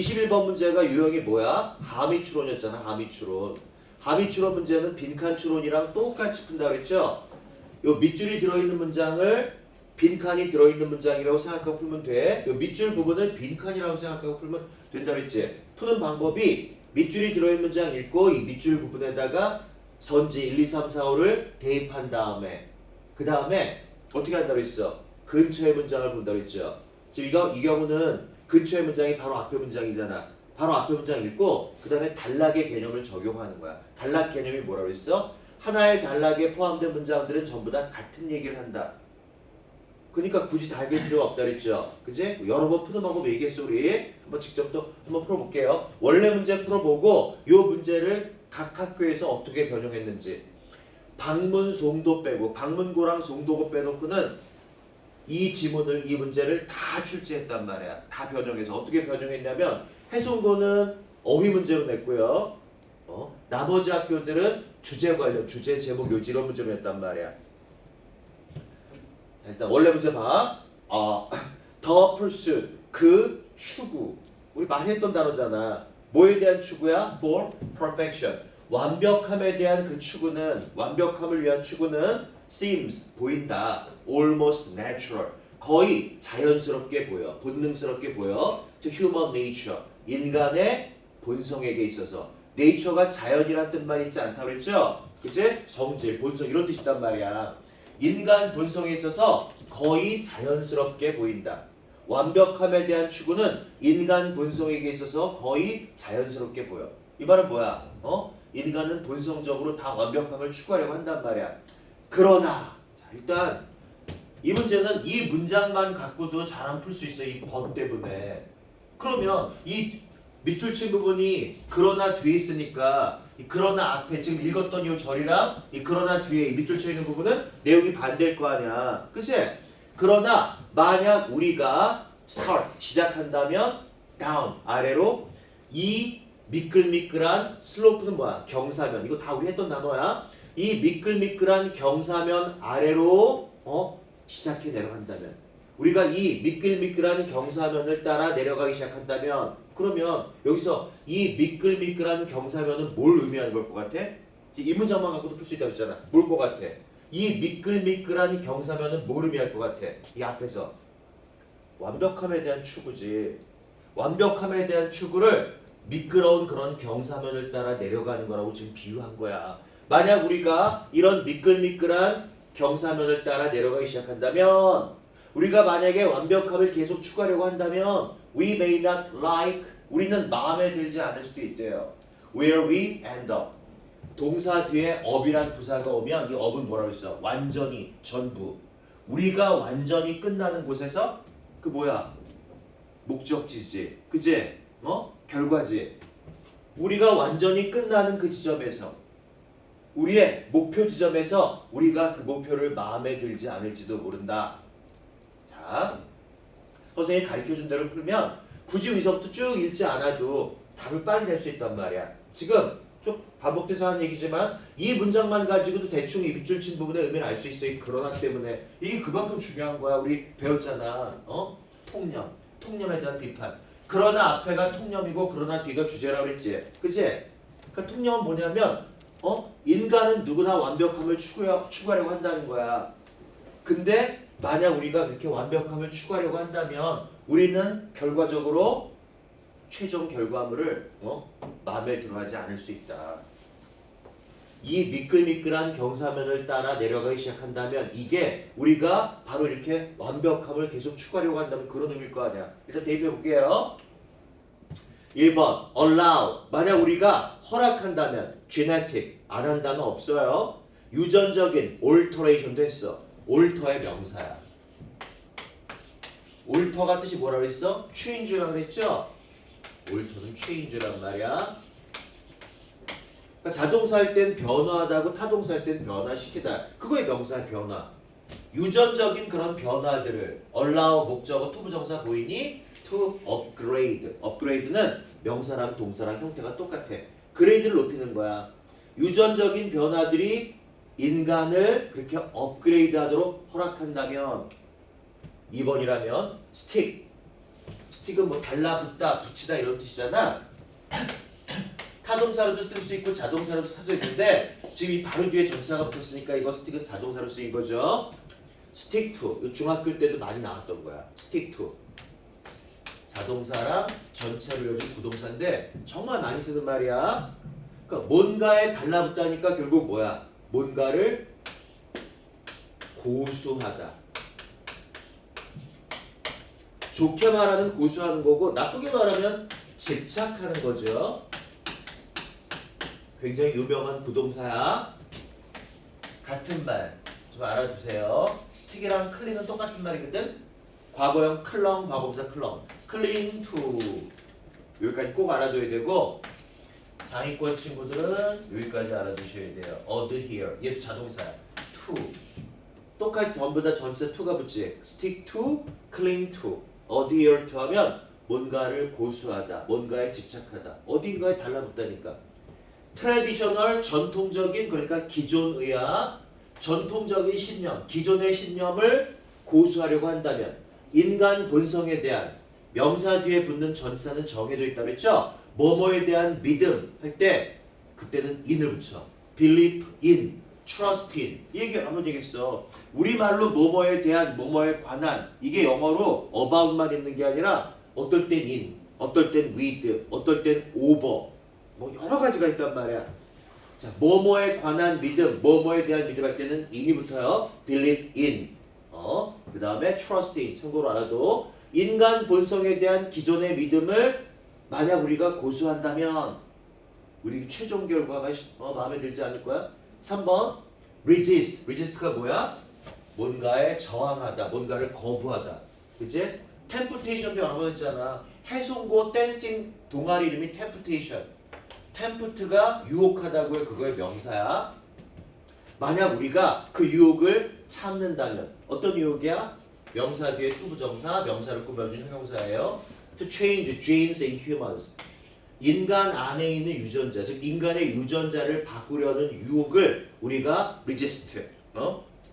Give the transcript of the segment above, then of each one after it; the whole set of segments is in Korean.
21번 문제가 유형이 뭐야? 함의추론이었잖아. 함의추론. 함의추론 문제는 빈칸추론이랑 똑같이 푼다 그랬죠? 요 밑줄이 들어있는 문장을 빈칸이 들어있는 문장이라고 생각하고 풀면 돼. 요 밑줄 부분을 빈칸이라고 생각하고 풀면 된다 그랬지? 푸는 방법이 밑줄이 들어있는 문장 읽고 이 밑줄 부분에다가 선지 1, 2, 3, 4, 5를 대입한 다음에 그 다음에 어떻게 한다고 했어? 근처의 문장을 본다고 했죠? 지금 이 경우는 근처의 문장이 바로 앞에 문장이잖아. 바로 앞에 문장 읽고 그 다음에 단락의 개념을 적용하는 거야. 단락 개념이 뭐라고 했어? 하나의 단락에 포함된 문장들은 전부 다 같은 얘기를 한다. 그러니까 굳이 다 읽을 필요가 없다 그랬죠. 그지? 여러 번 푸는 방법 얘기했어 우리. 한번 직접 또 한번 풀어볼게요. 원래 문제 풀어보고 요 문제를 각 학교에서 어떻게 변형했는지. 방문, 송도 빼고 방문고랑 송도고 빼놓고는 이 지문을 이 문제를 다 출제했단 말이야. 다 변형해서 어떻게 변형했냐면 해송고는 어휘 문제로 냈고요. 나머지 학교들은 주제 관련, 주제 제목 요지 이런 문제로 냈단 말이야. 자, 일단 원래 문제 봐. The pursuit, 그 추구. 우리 많이 했던 단어잖아. 뭐에 대한 추구야? For perfection. 완벽함에 대한 그 추구는, 완벽함을 위한 추구는 seems, 보인다. almost natural. 거의 자연스럽게 보여. 본능스럽게 보여. to human nature. 인간의 본성에게 있어서. nature가 자연이란 뜻만 있지 않다고 그랬죠? 그치? 성질, 본성 이런 뜻이단 말이야. 인간 본성에 있어서 거의 자연스럽게 보인다. 완벽함에 대한 추구는 인간 본성에게 있어서 거의 자연스럽게 보여. 이 말은 뭐야? 인간은 본성적으로 다 완벽함을 추구하려고 한단 말이야. 그러나 자, 일단 이 문제는 이 문장만 갖고도 잘 안 풀 수 있어. 이 번 때문에. 그러면 이 밑줄 친 부분이 그러나 뒤에 있으니까 이 그러나 앞에 지금 읽었던 이 절이랑 이 그러나 뒤에 이 밑줄 쳐 있는 부분은 내용이 반대일 거 아니야. 그치? 그러나 만약 우리가 start 시작한다면 down 아래로 이 미끌미끌한 슬로프는 뭐야? 경사면. 이거 다 우리 했던 단어야. 이 미끌미끌한 경사면 아래로 시작해 내려간다면 우리가 이 미끌미끌한 경사면을 따라 내려가기 시작한다면 그러면 여기서 이 미끌미끌한 경사면은 뭘 의미하는 걸 것 같아? 이 문장만 갖고도 풀 수 있다고 했잖아. 뭘 것 같아? 이 미끌미끌한 경사면은 뭘 의미할 것 같아? 이 앞에서 완벽함에 대한 추구지. 완벽함에 대한 추구를 미끄러운 그런 경사면을 따라 내려가는 거라고 지금 비유한 거야. 만약 우리가 이런 미끌미끌한 경사면을 따라 내려가기 시작한다면 우리가 만약에 완벽함을 계속 추구하려고 한다면 we may not like 우리는 마음에 들지 않을 수도 있대요. where we end up 동사 뒤에 up이란 부사가 오면 이 up은 뭐라고 했어? 완전히, 전부. 우리가 완전히 끝나는 곳에서 그 뭐야? 목적지지. 그치? 결과지. 우리가 완전히 끝나는 그 지점에서 우리의 목표 지점에서 우리가 그 목표를 마음에 들지 않을지도 모른다. 자, 선생님이 가르쳐준 대로 풀면 굳이 여기서부터 쭉 읽지 않아도 답을 빨리 낼 수 있단 말이야. 지금 좀 반복돼서 하는 얘기지만 이 문장만 가지고도 대충 이 밑줄 친 부분의 의미를 알 수 있어. 이 그러나 때문에 이게 그만큼 중요한 거야. 우리 배웠잖아. 통념, 통념에 대한 비판. 그러나 앞에가 통념이고 그러나 뒤가 주제라고 했지. 그치? 그러니까 통념은 뭐냐면 인간은 누구나 완벽함을 추구하려고 한다는 거야. 근데 만약 우리가 그렇게 완벽함을 추구하려고 한다면 우리는 결과적으로 최종 결과물을 마음에 들어하지 않을 수 있다. 이 미끌미끌한 경사면을 따라 내려가기 시작한다면 이게 우리가 바로 이렇게 완벽함을 계속 추구하려고 한다면 그런 의미일 거 아니야. 일단 대입해 볼게요. 1번 allow 만약 우리가 허락한다면 genetic 안 한다는 없어요. 유전적인 alteration도 했어. alter의 명사야. alter가 뜻이 뭐라고 했어? change라고 그랬죠? alter는 change란 말이야. 그러니까 자동사 할 땐 변화하다고 타동사 할 땐 변화시키다. 그거의 명사야 변화. 유전적인 그런 변화들을 allow 목적어 투부정사 보이니? to upgrade. upgrade는 명사랑 동사랑 형태가 똑같아. 그레이드를 높이는 거야. 유전적인 변화들이 인간을 그렇게 업그레이드 하도록 허락한다면 2번이라면 stick. 스틱은 뭐 달라붙다, 붙이다 이런 뜻이잖아. 타동사로도 쓸 수 있고 자동사로도 쓸 수 있는데 지금 이 바로 뒤에 전치사가 붙었으니까 이거 스틱은 자동사로 쓰인 거죠. stick to. 이거 중학교 때도 많이 나왔던 거야. stick to. 자동사랑 전치사로 이어진 부동사인데 정말 많이 쓰는 말이야. 그러니까 뭔가에 달라붙다니까 결국 뭐야? 뭔가를 고수하다. 좋게 말하면 고수하는 거고 나쁘게 말하면 집착하는 거죠. 굉장히 유명한 부동사야. 같은 말 좀 알아두세요. 스틱이랑 클린은 똑같은 말이거든. 과거형 클렁, 과거분사 클렁. 클링 투 여기까지 꼭 알아둬야 되고 상위권 친구들은 여기까지 알아두셔야 돼요. adhere 얘도 자동사야. to 똑같이 전부 다 전치사 to가 붙지. stick to, cling to, adhere to 하면 뭔가를 고수하다, 뭔가에 집착하다, 어딘가에 달라붙다니까. 트래디셔널 전통적인 그러니까 기존의학 전통적인 신념, 기존의 신념을 고수하려고 한다면 인간 본성에 대한 명사 뒤에 붙는 전치사는 정해져 있다고 했죠. 뭐뭐에 대한 믿음 할 때 그때는 in을 붙여. believe in, trust in 이 얘기 여러 번 얘기했어. 우리말로 뭐뭐에 대한 뭐뭐에 관한 이게 영어로 about만 있는 게 아니라 어떨 땐 in, 어떨 땐 with, 어떨 땐 over 뭐 여러 가지가 있단 말이야. 자, 뭐뭐에 관한 믿음, 뭐뭐에 대한 믿음 할 때는 in이 붙어요. believe in. 그 다음에 trust in. 참고로 알아도 인간 본성에 대한 기존의 믿음을 만약 우리가 고수한다면 우리 최종 결과가 마음에 들지 않을 거야. 3번 resist. resist가 뭐야? 뭔가에 저항하다, 뭔가를 거부하다. 그치? temptation도 여러 번 했잖아. 해송고 댄싱 동아리 이름이 temptation. 템프트가 유혹하다고의 그거의 명사야. 만약 우리가 그 유혹을 참는다면 어떤 유혹이야? 명사 뒤에 to 부정사, 명사를 꾸며준 형용사예요. To change genes in humans. 인간 안에 있는 유전자, 즉 인간의 유전자를 바꾸려는 유혹을 우리가 resist,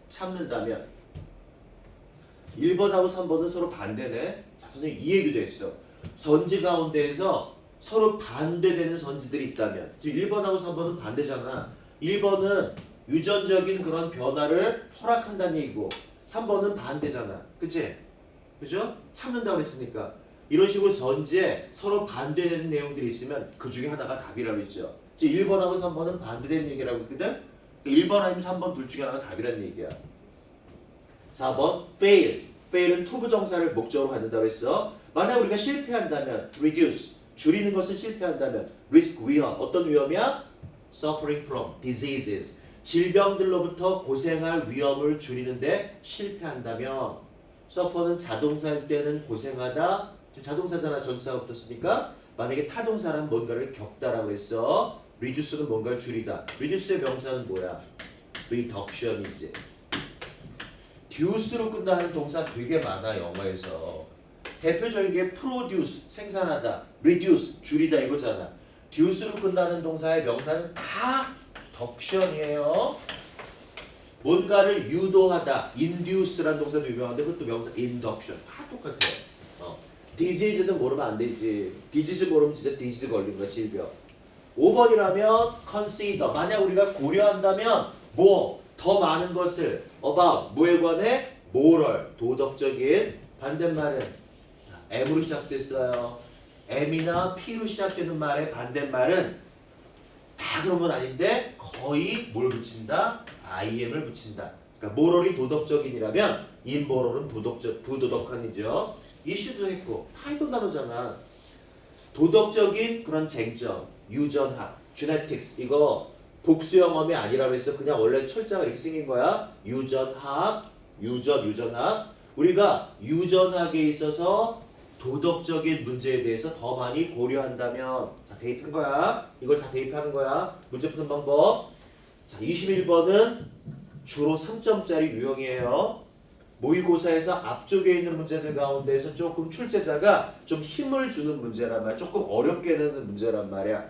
참는다면. 1번하고 3번은 서로 반대네. 자, 선생님 이 얘기도 했어. 선지 가운데에서 서로 반대되는 선지들이 있다면 지금 1번하고 3번은 반대잖아. 1번은 유전적인 그런 변화를 허락한다는 얘기고 3번은 반대잖아. 그치? 그죠? 참는다고 했으니까 이런 식으로 선지에 서로 반대되는 내용들이 있으면 그 중에 하나가 답이라고 했죠. 지금 1번하고 3번은 반대되는 얘기라고 했거든? 1번 아니면 3번 둘 중에 하나가 답이라는 얘기야. 4번 fail. fail은 to 부정사를 목적으로 갖는다고 했어. 만약 우리가 실패한다면 reduce. 줄이는 것을 실패한다면 risk 위험. 어떤 위험이야? suffering from diseases. 질병들로부터 고생할 위험을 줄이는데 실패한다면 suffer는 자동사일 때는 고생하다. 지금 자동사잖아. 전치사가 붙었으니까 만약에 타동사는 뭔가를 겪다라고 했어. reduce는 뭔가를 줄이다. reduce의 명사는 뭐야? reduction이지. duce로 끝나는 동사 되게 많아 영어에서. 대표적인 게 produce, 생산하다, reduce, 줄이다 이거잖아. duce로 끝나는 동사의 명사는 다 덕션이에요. 뭔가를 유도하다, induce라는 동사도 유명한데 그것도 명사 induction, 다 똑같아요. disease는 모르면 안 되지. disease 모르면 진짜 disease 걸린 거야, 질병. 5번이라면 consider, 만약 우리가 고려한다면 뭐, 더 많은 것을 about, 뭐에 관해? moral, 도덕적인. 반대말은 M으로 시작됐어요. M이나 P로 시작되는 말의 반대말은 다 그런 건 아닌데 거의 뭘 붙인다? IM을 붙인다. 그러니까 moral이 도덕적인이라면 immoral은 부도덕한이죠. 이슈도 했고 다 했던 단어잖아. 도덕적인 그런 쟁점, 유전학, genetics 이거 복수 영험이 아니라고 해서 그냥 원래 철자가 이렇게 생긴 거야. 유전학, 유전학. 우리가 유전학에 있어서 도덕적인 문제에 대해서 더 많이 고려한다면 자, 대입한 거야. 이걸 다 대입하는 거야. 문제 푸는 방법. 자, 21번은 주로 3점짜리 유형이에요. 모의고사에서 앞쪽에 있는 문제들 가운데에서 조금 출제자가 좀 힘을 주는 문제란 말이야. 조금 어렵게 내는 문제란 말이야.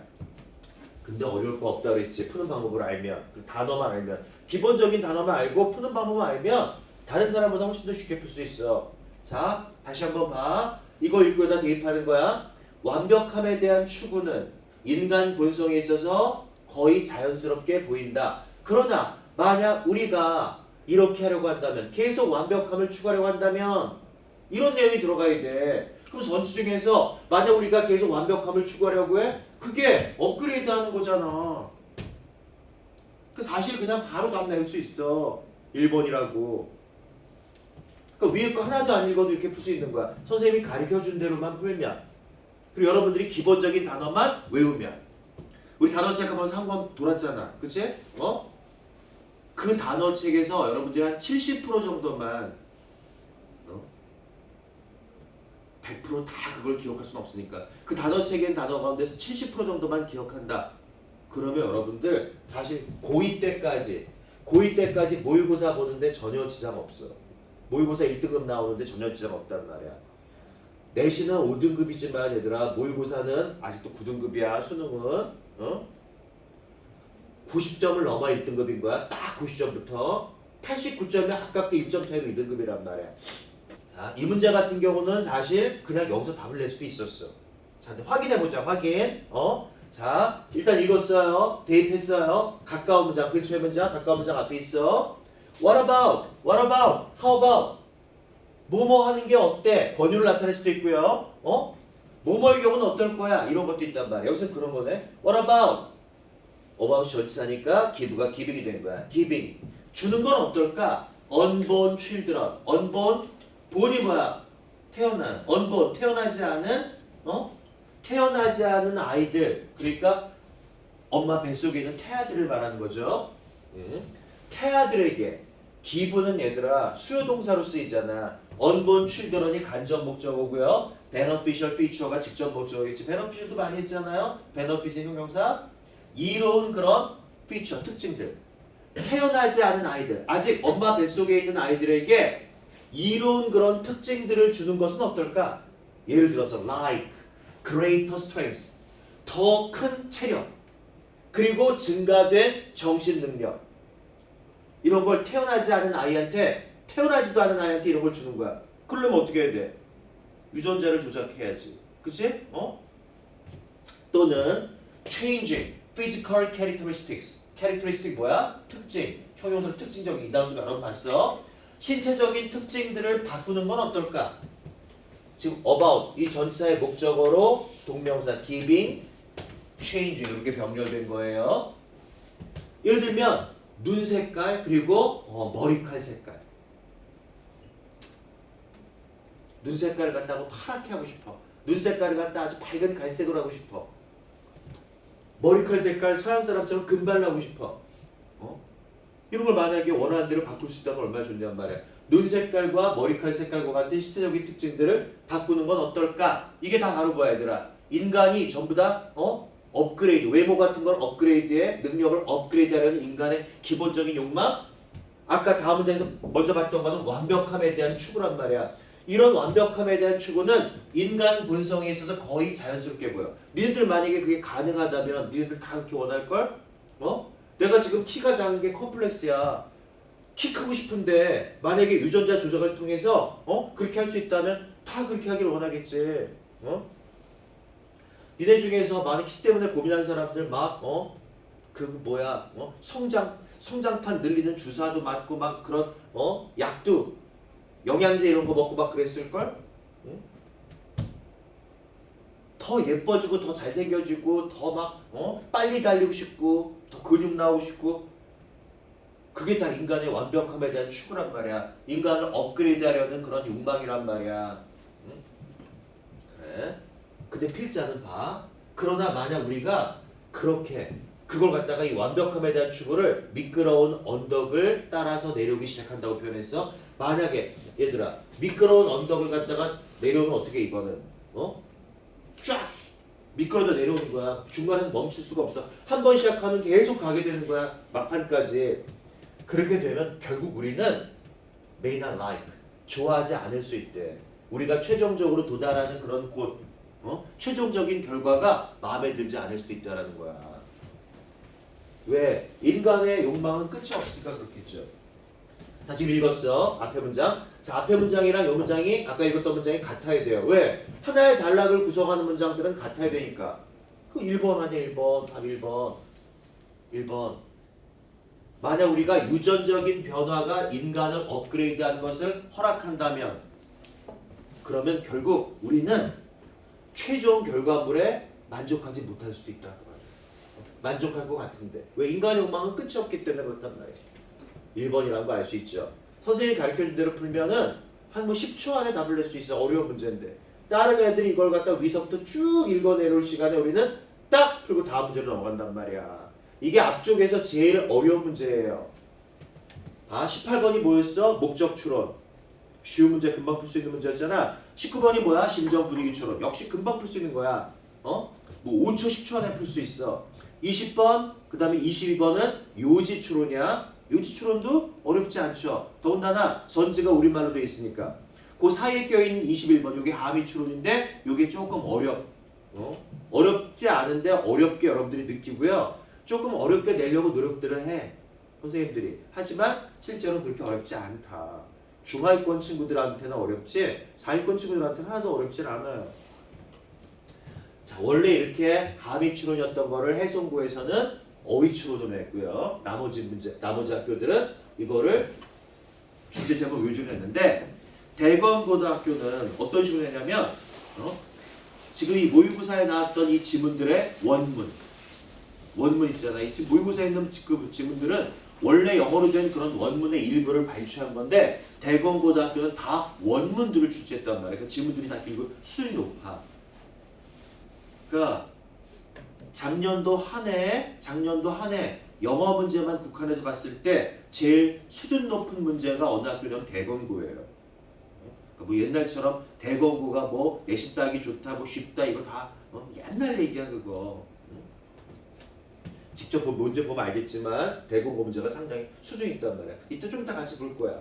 근데 어려울 거 없다 그랬지. 푸는 방법을 알면. 그 단어만 알면. 기본적인 단어만 알고 푸는 방법만 알면 다른 사람보다 훨씬 더 쉽게 풀 수 있어. 자, 다시 한번 봐. 이거 읽고 다 대입하는 거야. 완벽함에 대한 추구는 인간 본성에 있어서 거의 자연스럽게 보인다. 그러나 만약 우리가 이렇게 하려고 한다면, 계속 완벽함을 추구하려고 한다면 이런 내용이 들어가야 돼. 그럼 전체 중에서 만약 우리가 계속 완벽함을 추구하려고 해? 그게 업그레이드 하는 거잖아. 사실 그냥 바로 답 낼 수 있어. 1번이라고. 그러니까 위에 거 하나도 안 읽어도 이렇게 풀 수 있는 거야. 선생님이 가르쳐준 대로만 풀면. 그리고 여러분들이 기본적인 단어만 외우면. 우리 단어책 한번 상권 돌았잖아. 그치? 그 단어책에서 여러분들이 한 70% 정도만 100% 다 그걸 기억할 수는 없으니까 그 단어책엔 단어 가운데서 70% 정도만 기억한다. 그러면 여러분들 사실 고2 때까지 모의고사 보는데 전혀 지장 없어. 모의고사 1등급 나오는데 전혀 지장 없단 말이야. 내신은 5등급이지만 얘들아 모의고사는 아직도 9등급이야. 수능은 90점을 넘어 1등급인 거야. 딱 90점부터 89점에 가깝게 1점 차이로 2등급이란 말이야. 자, 이 문제 같은 경우는 사실 그냥 여기서 답을 낼 수도 있었어. 자, 확인해보자. 확인. 자, 일단 읽었어요. 대입했어요. 가까운 문장, 근처의 문장, 가까운 문장 앞에 있어. What about? What about? How about? 뭐뭐 하는 게 어때? 권유를 나타낼 수도 있고요. 뭐뭐의 경우는 어떨 거야? 이런 것도 있단 말이야. 여기서 그런 거네. What about? about 전치사니까 give가 giving이 된 거야. giving. 주는 건 어떨까? unborn children. unborn 본이 뭐야? 태어난. unborn 태어나지 않은 아이들. 그러니까 엄마 뱃속에 있는 태아들을 말하는 거죠. 태아들에게 give는 얘들아 수요 동사로 쓰이잖아. unborn children이 간접 목적어고요. beneficial feature가 직접 목적어겠지. beneficial도 많이 했잖아요. benefit의 형용사. 이로운 그런 feature 특징들. 태어나지 않은 아이들, 아직 엄마 뱃속에 있는 아이들에게 이로운 그런 특징들을 주는 것은 어떨까? 예를 들어서 like, greater strength, 더 큰 체력, 그리고 증가된 정신 능력. 이런 걸 태어나지도 않은 아이한테 이런 걸 주는 거야. 그러려면 어떻게 해야 돼? 유전자를 조작해야지. 그치? 또는 changing physical characteristics. characteristic 뭐야? 특징. 형용사로 특징적인. 이 다음도 여러분 봤어? 신체적인 특징들을 바꾸는 건 어떨까? 지금 about 이 전치사의 목적어로 동명사 giving, change 이렇게 병렬된 거예요. 예를 들면 눈 색깔 그리고 머리칼 색깔. 눈 색깔을 갖다가 파랗게 하고 싶어. 눈 색깔을 갖다 아주 밝은 갈색으로 하고 싶어. 머리칼 색깔 서양 사람처럼 금발로 하고 싶어. 이런 걸 만약에 원하는 대로 바꿀 수 있다면 얼마나 좋냔 말이야. 눈 색깔과 머리칼 색깔과 같은 신체적인 특징들을 바꾸는 건 어떨까? 이게 다 바로 뭐야 얘들아. 인간이 전부 다 업그레이드, 외모 같은 걸 업그레이드해, 능력을 업그레이드하려는 인간의 기본적인 욕망. 아까 다음 문장에서 먼저 봤던 거는 완벽함에 대한 추구란 말이야. 이런 완벽함에 대한 추구는 인간 본성에 있어서 거의 자연스럽게 보여. 니네들 만약에 그게 가능하다면 니네들 다 그렇게 원할걸? 내가 지금 키가 작은 게 컴플렉스야. 키 크고 싶은데 만약에 유전자 조작을 통해서 그렇게 할 수 있다면 다 그렇게 하길 원하겠지. 니네 중에서 많은 키 때문에 고민하는 사람들 막 성장판 늘리는 주사도 맞고 막 그런 약도 영양제 이런 거 먹고 막 그랬을걸? 더 예뻐지고 더 잘생겨지고 더 막 빨리 달리고 싶고 더 근육 나오고 싶고 그게 다 인간의 완벽함에 대한 추구란 말이야. 인간을 업그레이드 하려는 그런 욕망이란 말이야. 그래. 근데 필자는 봐. 그러나 만약 우리가 그렇게 그걸 갖다가 이 완벽함에 대한 추구를 미끄러운 언덕을 따라서 내려오기 시작한다고 표현했어. 만약에 얘들아 미끄러운 언덕을 갖다가 내려오면 어떻게 이거는 쫙 미끄러져 내려오는 거야. 중간에서 멈출 수가 없어. 한 번 시작하면 계속 가게 되는 거야. 막판까지. 그렇게 되면 결국 우리는 may not like 좋아하지 않을 수 있대. 우리가 최종적으로 도달하는 그런 곳 최종적인 결과가 마음에 들지 않을 수도 있다라는 거야. 왜? 인간의 욕망은 끝이 없으니까 그렇겠죠. 자, 지금 읽었어. 앞에 문장. 자, 앞에 문장이랑 이 문장이 아까 읽었던 문장이 같아야 돼요. 왜? 하나의 단락을 구성하는 문장들은 같아야 되니까. 그 1번 아니야, 1번. 답 1번. 1번. 만약 우리가 유전적인 변화가 인간을 업그레이드하는 것을 허락한다면 그러면 결국 우리는 최종 결과물에 만족하지 못할 수도 있다. 만족할 것 같은데 왜 인간의 욕망은 끝이 없기 때문에 그렇단 말이에요. 1번이라는 거 알 수 있죠. 선생님이 가르쳐준 대로 풀면은 한 뭐 10초 안에 답을 낼 수 있어. 어려운 문제인데 다른 애들이 이걸 갖다 위서부터 쭉 읽어내려올 시간에 우리는 딱 풀고 다음 문제로 넘어간단 말이야. 이게 앞쪽에서 제일 어려운 문제예요. 아, 18번이 뭐였어? 목적 추론. 쉬운 문제 금방 풀 수 있는 문제였잖아. 19번이 뭐야? 심정 분위기 추론. 역시 금방 풀 수 있는 거야. 뭐 5초 10초 안에 풀 수 있어. 20번 그 다음에 22번은 요지 추론이야. 요지 추론도 어렵지 않죠. 더군다나 선지가 우리말로 되어 있으니까. 그 사이에 껴있는 21번 이게 하미 추론인데 이게 조금 어렵지 않은데 어렵게 여러분들이 느끼고요. 조금 어렵게 내려고 노력들을 해. 선생님들이. 하지만 실제로는 그렇게 어렵지 않다. 중하위권 친구들한테는 어렵지 상위권 친구들한테는 하나도 어렵진 않아요. 자, 원래 이렇게 하미 추론이었던 거를 해송고에서는 어휘 추론으로 했고요. 나머지 학교들은 이거를 주제 제목 요지로 했는데 대검고등학교는 어떤 식으로 했냐면 지금 이 모의고사에 나왔던 이 지문들의 원문 있잖아. 이 모의고사에 있는 그 지문들은 원래 영어로 된 그런 원문의 일부를 발췌한 건데 대검고등학교는 다 원문들을 출제했단 말이야. 그 지문들이 다 그리고 수준이 높아. 그러니까 작년도 한 해 영어 문제만 국한해서 봤을 때 제일 수준 높은 문제가 어느 학교냐면 대검고예요. 그러니까 뭐 옛날처럼 대검고가 뭐 내신 따기 좋다, 뭐 쉽다 이거 다 옛날 얘기야 그거. 직접 문제 보면 알겠지만 대검고 문제가 상당히 수준이 있단 말이야. 이때 좀 이따 같이 볼 거야.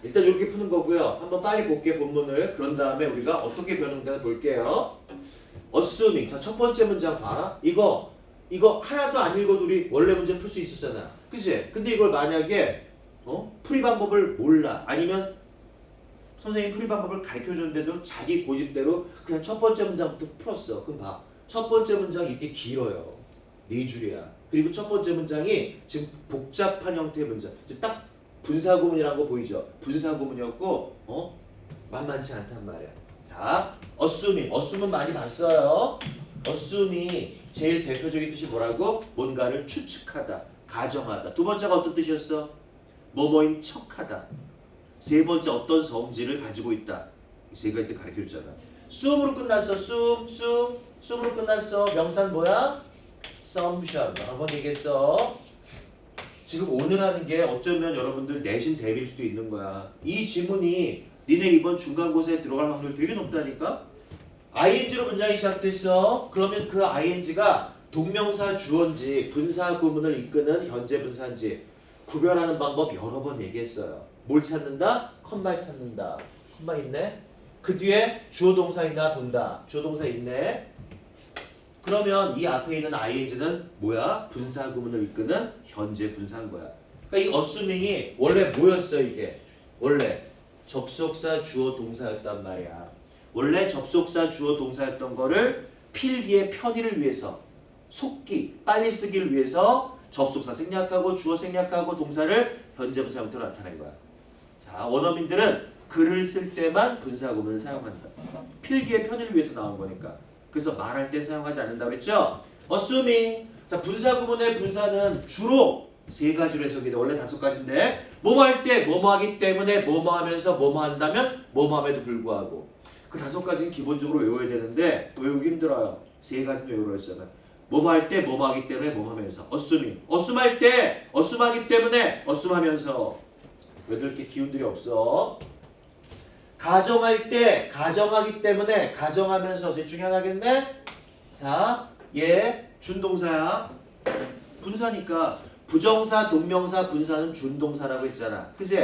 일단 이렇게 푸는 거고요. 한번 빨리 볼게 본문을. 그런 다음에 우리가 어떻게 변형되나 볼게요. assuming. 자, 첫 번째 문장 봐. 이거 하나도 안 읽어도 우리 원래 문제 풀 수 있었잖아. 그치? 근데 이걸 만약에 풀이 방법을 몰라. 아니면 선생님 풀이 방법을 가르쳐줬는데도 자기 고집대로 그냥 첫 번째 문장부터 풀었어. 그럼 봐. 첫 번째 문장이 이렇게 길어요. 4줄이야. 그리고 첫 번째 문장이 지금 복잡한 형태의 문장. 지금 딱 분사구문이라는 거 보이죠? 분사구문이었고 만만치 않단 말이야. 자, assume 많이 봤어요. assume이 제일 대표적인 뜻이 뭐라고? 뭔가를 추측하다, 가정하다. 두 번째가 어떤 뜻이었어? 뭐뭐인 척하다. 세 번째 어떤 성질을 가지고 있다. 이 세 가지 뜻 가르쳐줬잖아. assume으로 끝났어. assume으로 끝났어. 명사는 뭐야? assumption. 한번 얘기했어. 지금 오늘 하는 게 어쩌면 여러분들 내신 대비일 수도 있는 거야. 이 지문이 니네 이번 중간고사에 들어갈 확률이 되게 높다니까? ing로 문장이 시작됐어. 그러면 그 ing가 동명사 주어인지 분사 구문을 이끄는 현재 분사인지 구별하는 방법 여러 번 얘기했어요. 뭘 찾는다? 컴마 찾는다. 컴마 있네? 그 뒤에 주어 동사 있나 본다. 주어 동사 있네. 그러면 이 앞에 있는 ing는 뭐야? 분사 구문을 이끄는 현재 분사인 거야. 그러니까 이 assuming이 원래 뭐였어 이게? 원래 접속사 주어 동사였단 말이야. 원래 접속사 주어 동사였던 거를 필기의 편의를 위해서 속기, 빨리 쓰기를 위해서 접속사 생략하고 주어 생략하고 동사를 현재 분사 형태로 나타낸 거야. 자, 원어민들은 글을 쓸 때만 분사 구문을 사용한다. 필기의 편의를 위해서 나온 거니까. 그래서 말할 때 사용하지 않는다 그랬죠? assuming. 자, 분사 구문의 분사는 주로 세 가지로 해석이 돼. 원래 5가지인데 뭐뭐 할 때 뭐뭐 하기 때문에 뭐뭐 하면서 뭐뭐 한다면 뭐뭐 함에도 불구하고 그 5가지는 기본적으로 외워야 되는데 외우기 힘들어요. 3가지는 외우라 했잖아. 뭐뭐 할 때 뭐뭐 하기 때문에 뭐뭐 하면서 assuming. assume 할 때 assume 하기 때문에 assume 하면서 왜 이렇게 기운들이 없어? 가정할 때 가정하기 때문에 가정하면서 셋 중에 하나겠네? 자, 얘 준동사야. 분사니까 부정사, 동명사, 분사는 준동사라고 했잖아. 그치?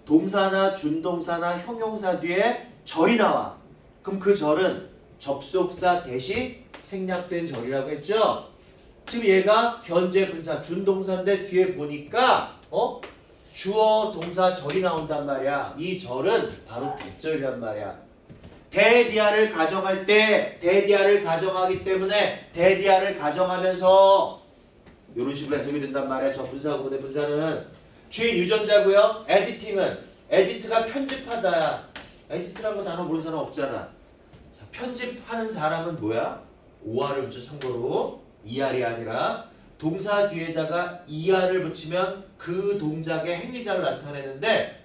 동사나 준동사나 형용사 뒤에 절이 나와. 그럼 그 절은 접속사 대시 생략된 절이라고 했죠? 지금 얘가 현재 분사 준동사인데 뒤에 보니까 주어 동사 절이 나온단 말이야. 이 절은 바로 대절이란 말이야. 대디아를 가정할 때 대디아를 가정하기 때문에 대디아를 가정하면서 이런 식으로 해석이 된단 말이야. 저 분사 구문의 분사는 주인 유전자고요. 에디팅은 에디트가 편집하다야. 에디트라는 단어 모르는 사람 없잖아. 자, 편집하는 사람은 뭐야? OR을 붙여 참고로 ER이 아니라 동사 뒤에다가 ER을 붙이면 그 동작의 행위자를 나타내는데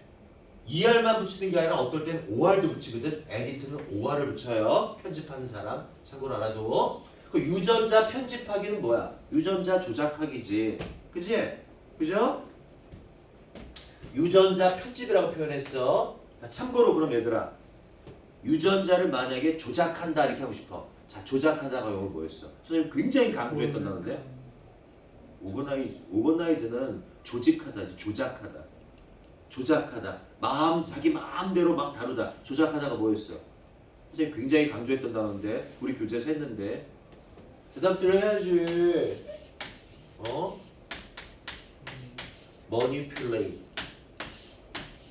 ER만 붙이는 게 아니라 어떨 땐 OR도 붙이거든. 에디트는 OR을 붙여요. 편집하는 사람. 참고로 알아도. 그 유전자 편집하기는 뭐야? 유전자 조작하기지. 그지? 그죠? 유전자 편집이라고 표현했어. 참고로 그럼 얘들아. 유전자를 만약에 조작한다 이렇게 하고 싶어. 자, 조작하다가 영어 뭐였어? 선생님 굉장히 강조했던 단어인데. 오거나이즈는 조직하다, 조작하다. 조작하다. 자기 마음대로 막 다루다. 조작하다가 뭐였어? 선생님 굉장히 강조했던 단어인데 우리 교재에서 했는데 대답들을 해야지. manipulate.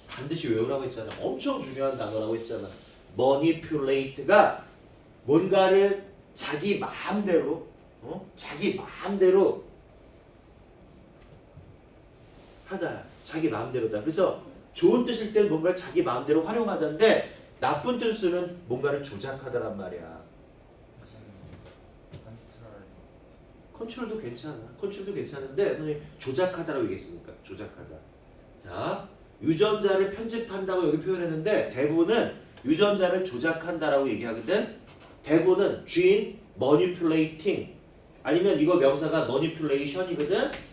반드시 외우라고 했잖아. 엄청 중요한 단어라고 했잖아. manipulate가 뭔가를 자기 마음대로 하다. 자기 마음대로다. 그래서 좋은 뜻일 땐 뭔가를 자기 마음대로 활용하던데 나쁜 뜻을 쓰면 뭔가를 조작하다란 말이야. 컨트롤도 괜찮아. 컨트롤도 괜찮은데 선생님 조작하다라고 얘기했으니까 조작하다. 자, 유전자를 편집한다고 여기 표현했는데 대부분은 유전자를 조작한다라고 얘기하거든. 대부분은 gene manipulating 아니면 이거 명사가 manipulation이거든.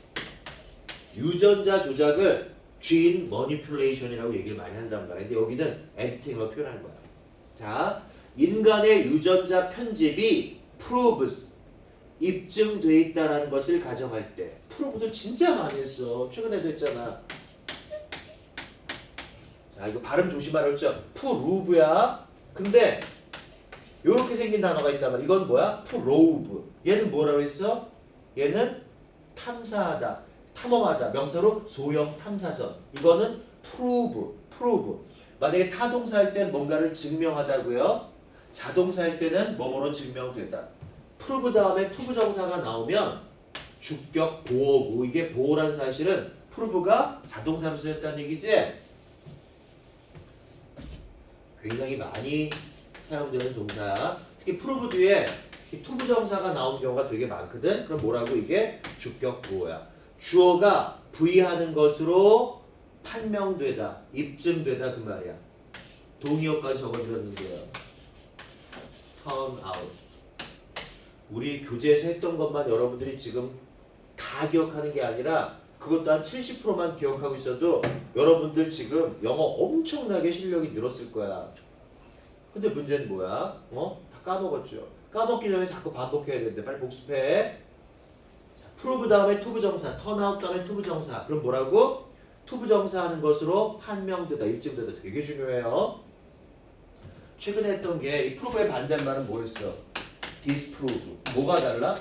유전자 조작을 gene manipulation이라고 얘기를 많이 한단 말이야. 근데 여기는 editing으로 표현한 거야. 자, 인간의 유전자 편집이 proves 입증돼 있다라는 것을 가정할 때 프로브도 진짜 많이 했어. 최근에도 했잖아. 자, 이거 발음 조심하라고 했죠. 프루브야. 근데 이렇게 생긴 단어가 있단 말이야. 이건 뭐야? 프로브. 얘는 뭐라고 했어? 얘는 탐사하다, 탐험하다. 명사로 소형 탐사선. 이거는 프루브. 만약에 타동사 할 땐 뭔가를 증명하다고요. 자동사 할 때는 뭐뭐로 증명되다. 프루브 다음에 투부 정사가 나오면 주격 보어고 이게 보어라는 사실은 프루브가 자동사로 쓰였다는 얘기지. 굉장히 많이 사용되는 동사야. 특히 프루브 뒤에 투부 정사가 나온 경우가 되게 많거든. 그럼 뭐라고 이게 주격 보어야. 주어가 부의하는 것으로 판명되다, 입증되다 그 말이야. 동의어까지 적어드렸는데요. turn out. 우리 교재에서 했던 것만 여러분들이 지금 다 기억하는 게 아니라 그것도 한 70%만 기억하고 있어도 여러분들 지금 영어 엄청나게 실력이 늘었을 거야. 근데 문제는 뭐야? 다 까먹었죠. 까먹기 전에 자꾸 반복해야 되는데 빨리 복습해. 자, prove 다음에 to 부정사, turn out 다음에 to 부정사. 그럼 뭐라고? to 부정사 하는 것으로 판명되다, 입증되다. 되게 중요해요. 최근에 했던 게 이 prove의 반대말은 뭐였어? disprove. 뭐가 달라?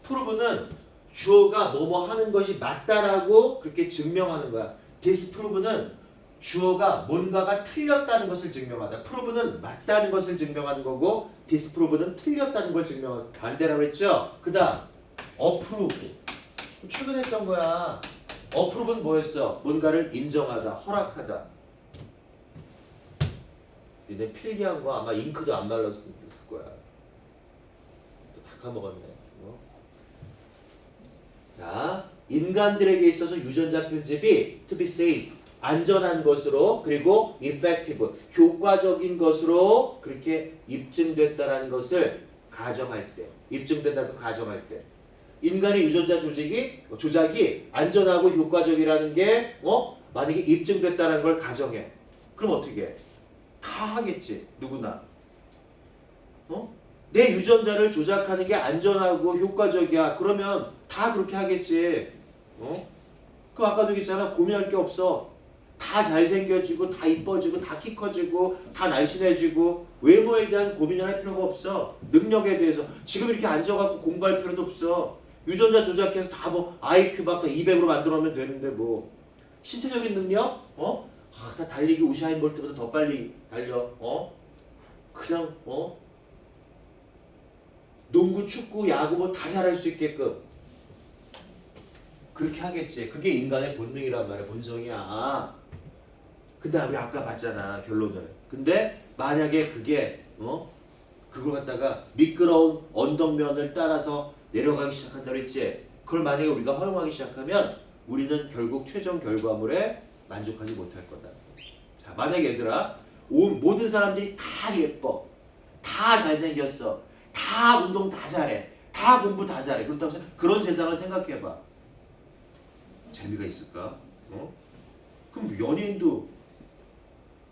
prove는 주어가 뭐뭐 하는 것이 맞다라고 그렇게 증명하는 거야. disprove는 주어가 뭔가가 틀렸다는 것을 증명하다. prove는 맞다는 것을 증명하는 거고 disprove는 틀렸다는 걸 증명하는 반대라고 했죠. 그 다음 approve. 최근에 했던 거야. approve는 뭐였어? 뭔가를 인정하다, 허락하다. 내 필기한 거 아마 잉크도 안 말랐을 거야. 다 까먹었네. 자, 인간들에게 있어서 유전자 편집이 to be safe, 안전한 것으로 그리고 effective, 효과적인 것으로 그렇게 입증됐다라는 것을 가정할 때, 입증된다고 가정할 때 인간의 유전자 조작이 안전하고 효과적이라는 게 만약에 입증됐다는 걸 가정해. 그럼 어떻게 해? 다 하겠지. 누구나. 내 유전자를 조작하는 게 안전하고 효과적이야. 그러면 다 그렇게 하겠지. 그럼 아까도 얘기했잖아. 고민할 게 없어. 다 잘생겨지고 다 이뻐지고 다 키 커지고 다 날씬해지고 외모에 대한 고민을 할 필요가 없어. 능력에 대해서 지금 이렇게 앉아갖고 공부할 필요도 없어. 유전자 조작해서 다 뭐 IQ 막 200으로 만들어놓으면 되는데 뭐 신체적인 능력? 나 달리기 우샤인 볼트보다 더 빨리 달려. 그냥 농구, 축구, 야구 뭐 다 잘할 수 있게끔 그렇게 하겠지. 그게 인간의 본능이란 말이야. 본성이야. 근데 우리 아까 봤잖아 결론을. 근데 만약에 그게 그걸 갖다가 미끄러운 언덕면을 따라서 내려가기 시작한다고 했지. 그걸 만약에 우리가 허용하기 시작하면 우리는 결국 최종 결과물에 만족하지 못할 거다. 자, 만약에 얘들아 모든 사람들이 다 예뻐, 다 잘생겼어, 다 운동 다 잘해, 다 공부 다 잘해. 그렇다고 해서 그런 세상을 생각해봐. 재미가 있을까? 그럼 연예인도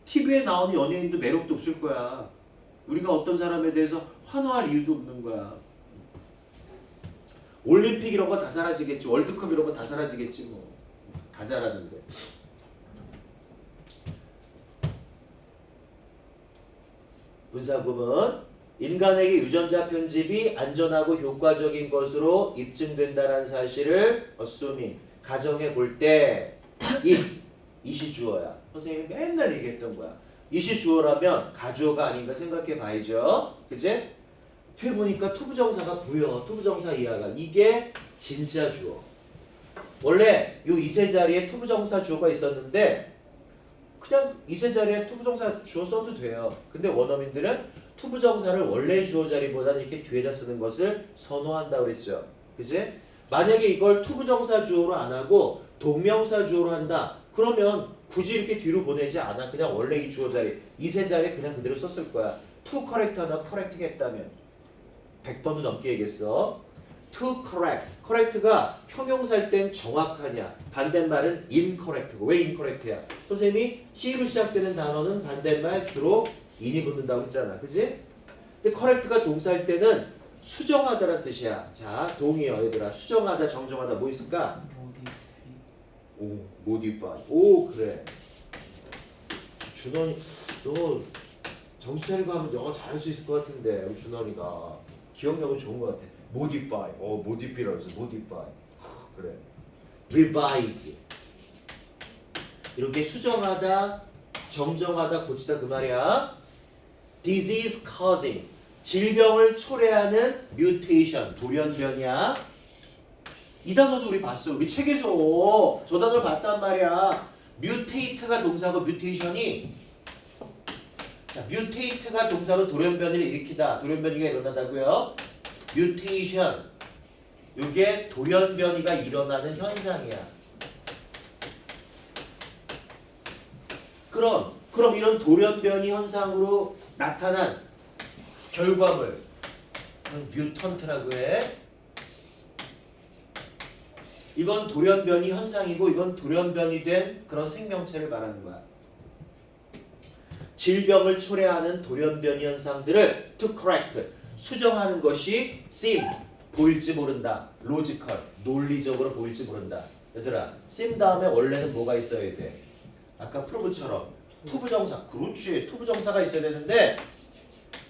TV에 나오는 연예인도 매력도 없을 거야. 우리가 어떤 사람에 대해서 환호할 이유도 없는 거야. 올림픽 이런 거 다 사라지겠지. 월드컵 이런 거 다 사라지겠지 뭐. 다 잘하는데. 분사구문 인간에게 유전자 편집이 안전하고 효과적인 것으로 입증된다는 사실을 assuming 가정해 볼 때 이시 주어야. 선생님이 맨날 얘기했던 거야. 이시 주어라면 가주어가 아닌가 생각해 봐야죠. 그제? 뒤에 보니까 투부정사가 보여. 투부정사 이하가. 이게 진짜 주어. 원래 요 이세 자리에 투부정사 주어가 있었는데 그냥 이세 자리에 투부정사 주어 써도 돼요. 근데 원어민들은 투부정사를 원래 주어 자리보다는 이렇게 뒤에다 쓰는 것을 선호한다고 그랬죠. 그제? 만약에 이걸 투부정사 주어로 안 하고 동명사 주어로 한다. 그러면 굳이 이렇게 뒤로 보내지 않아. 그냥 원래 이 주어 자리, 이세 자리에 그냥 그대로 썼을 거야. to correct 하나 correct 했다면 100번도 넘게 얘기했어. to correct. correct가 형용사일 땐 정확하냐. 반대말은 incorrect고. 왜 incorrect야? 선생님이 C로 시작되는 단어는 반대말 주로 in이 붙는다고 했잖아. 그지? 근데 correct가 동사일 때는 수정하다란 뜻이야. 자, 동의어 얘들아. 수정하다, 정정하다 뭐 있을까? modify. 오, 그래. 준원이, 너 정신 차리고 하면 영어 잘할 수 있을 것 같은데, 우리 준원이가. 기억력은 좋은 것 같아. modify. modify라고 해서 modify. 그래. revise. 이렇게 수정하다, 정정하다, 고치다 그 말이야. disease causing. 질병을 초래하는 mutation. 돌연변이야. 이 단어도 우리 봤어. 우리 책에서 저 단어를 봤단 말이야. mutate가 동사고 mutation이 자, mutate가 동사로 돌연변이를 일으키다. 돌연변이가 일어나다고요. mutation. 이게 돌연변이가 일어나는 현상이야. 그럼 이런 돌연변이 현상으로 나타난 결과물 뮤턴트라고 해. 이건 돌연변이 현상이고 이건 돌연변이 된 그런 생명체를 말하는 거야. 질병을 초래하는 돌연변이 현상들을 to correct 수정하는 것이 seem 보일지 모른다. logical 논리적으로 보일지 모른다. 얘들아 seem 다음에 원래는 뭐가 있어야 돼? 아까 prove처럼 투부정사. 그렇지. 투부정사가 있어야 되는데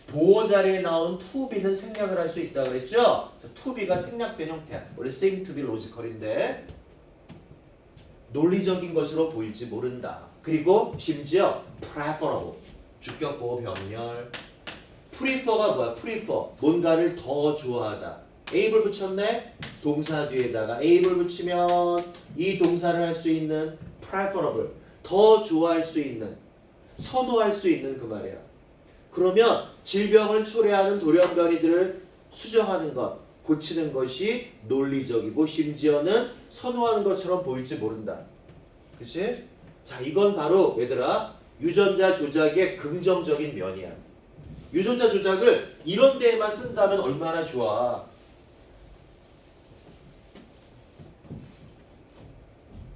보호 자리에 나오는 to be는 생략을 할 수 있다 그랬죠? to be가 생략된 형태야. 원래 seem to be logical인데 논리적인 것으로 보일지 모른다. 그리고 심지어 preferable 주격 보호 병렬. prefer가 뭐야? prefer 뭔가를 더 좋아하다. able을 붙였네. 동사 뒤에다가 able을 붙이면 이 동사를 할 수 있는 preferable 더 좋아할 수 있는 선호할 수 있는 그 말이야. 그러면 질병을 초래하는 돌연변이들을 수정하는 것, 고치는 것이 논리적이고 심지어는 선호하는 것처럼 보일지 모른다. 그치? 자, 이건 바로 얘들아 유전자 조작의 긍정적인 면이야. 유전자 조작을 이런 데에만 쓴다면 얼마나 좋아.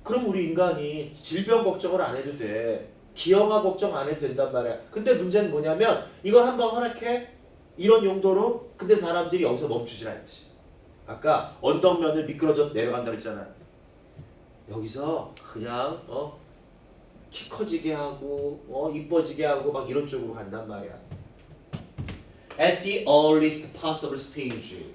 그럼 우리 인간이 질병 걱정을 안 해도 돼. 기형아 걱정 안 해도 된단 말이야. 근데 문제는 뭐냐면 이걸 한번 허락해? 이런 용도로. 근데 사람들이 여기서 멈추질 않지. 아까 언덕면을 미끄러져 내려간다고 했잖아. 여기서 그냥 키 커지게 하고 이뻐지게 하고 막 이런 쪽으로 간단 말이야. At the earliest possible stage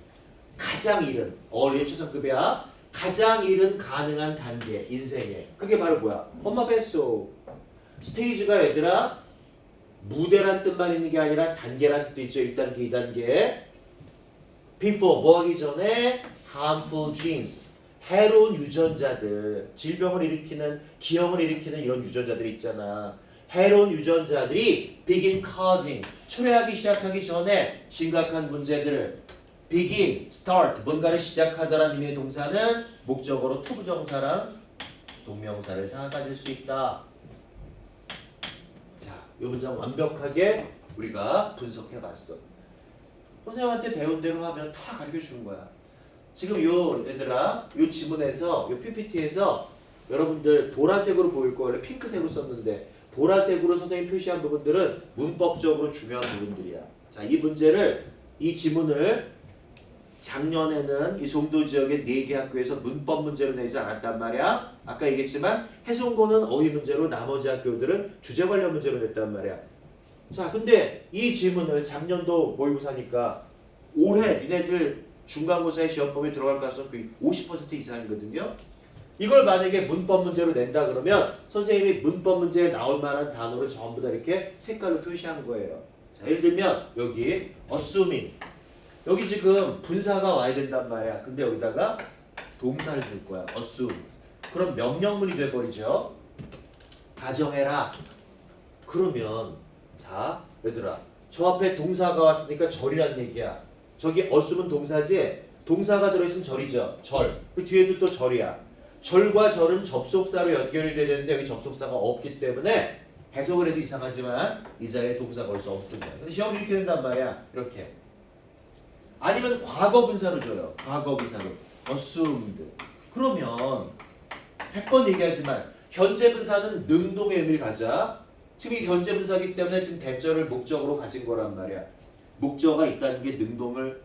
가장 이른 early 최상급이야. 가장 이른 가능한 단계 인생에 그게 바로 뭐야? 엄마 뱃속. 스테이지가 얘들아 무대란 뜻만 있는 게 아니라 단계란 뜻도 있죠. 1단계, 2단계. Before 뭐 하기 전에 harmful genes 해로운 유전자들 질병을 일으키는 기형을 일으키는 이런 유전자들이 있잖아. 해로운 유전자들이 begin causing 초래하기 시작하기 전에 심각한 문제들을 begin, start 뭔가를 시작하다라는 의미의 동사는 목적어로 to 부정사랑 동명사를 다 가질 수 있다. 자, 이 문장 완벽하게 우리가 분석해봤어. 선생님한테 배운 대로 하면 다 가르쳐주는 거야. 지금 요 얘들아 요 지문에서 요 PPT에서 여러분들 보라색으로 보일 거예요. 원래 핑크색으로 썼는데 보라색으로 선생님 표시한 부분들은 문법적으로 중요한 부분들이야. 자, 이 문제를 이 지문을 작년에는 이 송도 지역의 4개 학교에서 문법 문제로 내지 않았단 말이야. 아까 얘기했지만 해송고는 어휘 문제로 나머지 학교들은 주제 관련 문제로 냈단 말이야. 자, 근데 이 지문을 작년도 모의고사니까 올해 니네들 중간고사의 시험범위에 들어갈 가능성이 거의 50% 이상이거든요. 이걸 만약에 문법 문제로 낸다 그러면 선생님이 문법 문제에 나올 만한 단어를 전부 다 이렇게 색깔로 표시한 거예요. 자, 예를 들면 여기 assuming 여기 지금 분사가 와야 된단 말이야. 근데 여기다가 동사를 줄 거야. assume. 그럼 명령문이 돼버리죠. 가정해라. 그러면 자 얘들아 저 앞에 동사가 왔으니까 절이란 얘기야. 저기 assume은 동사지. 동사가 들어있으면 절이죠. 절. 그 뒤에도 또 절이야. 절과 절은 접속사로 연결이 돼야 되는데 여기 접속사가 없기 때문에 해석을 해도 이상하지만 이 자리에 동사가 올 수 없던 거야. 근데 시험이 이렇게 된단 말이야. 이렇게. 아니면 과거 분사로 줘요. 과거 분사로. assumed. 그러면 100번 얘기하지만 현재 분사는 능동의 의미를 가져. 지금 이 현재 분사이기 때문에 지금 대절을 목적으로 가진 거란 말이야. 목적어가 있다는 게 능동의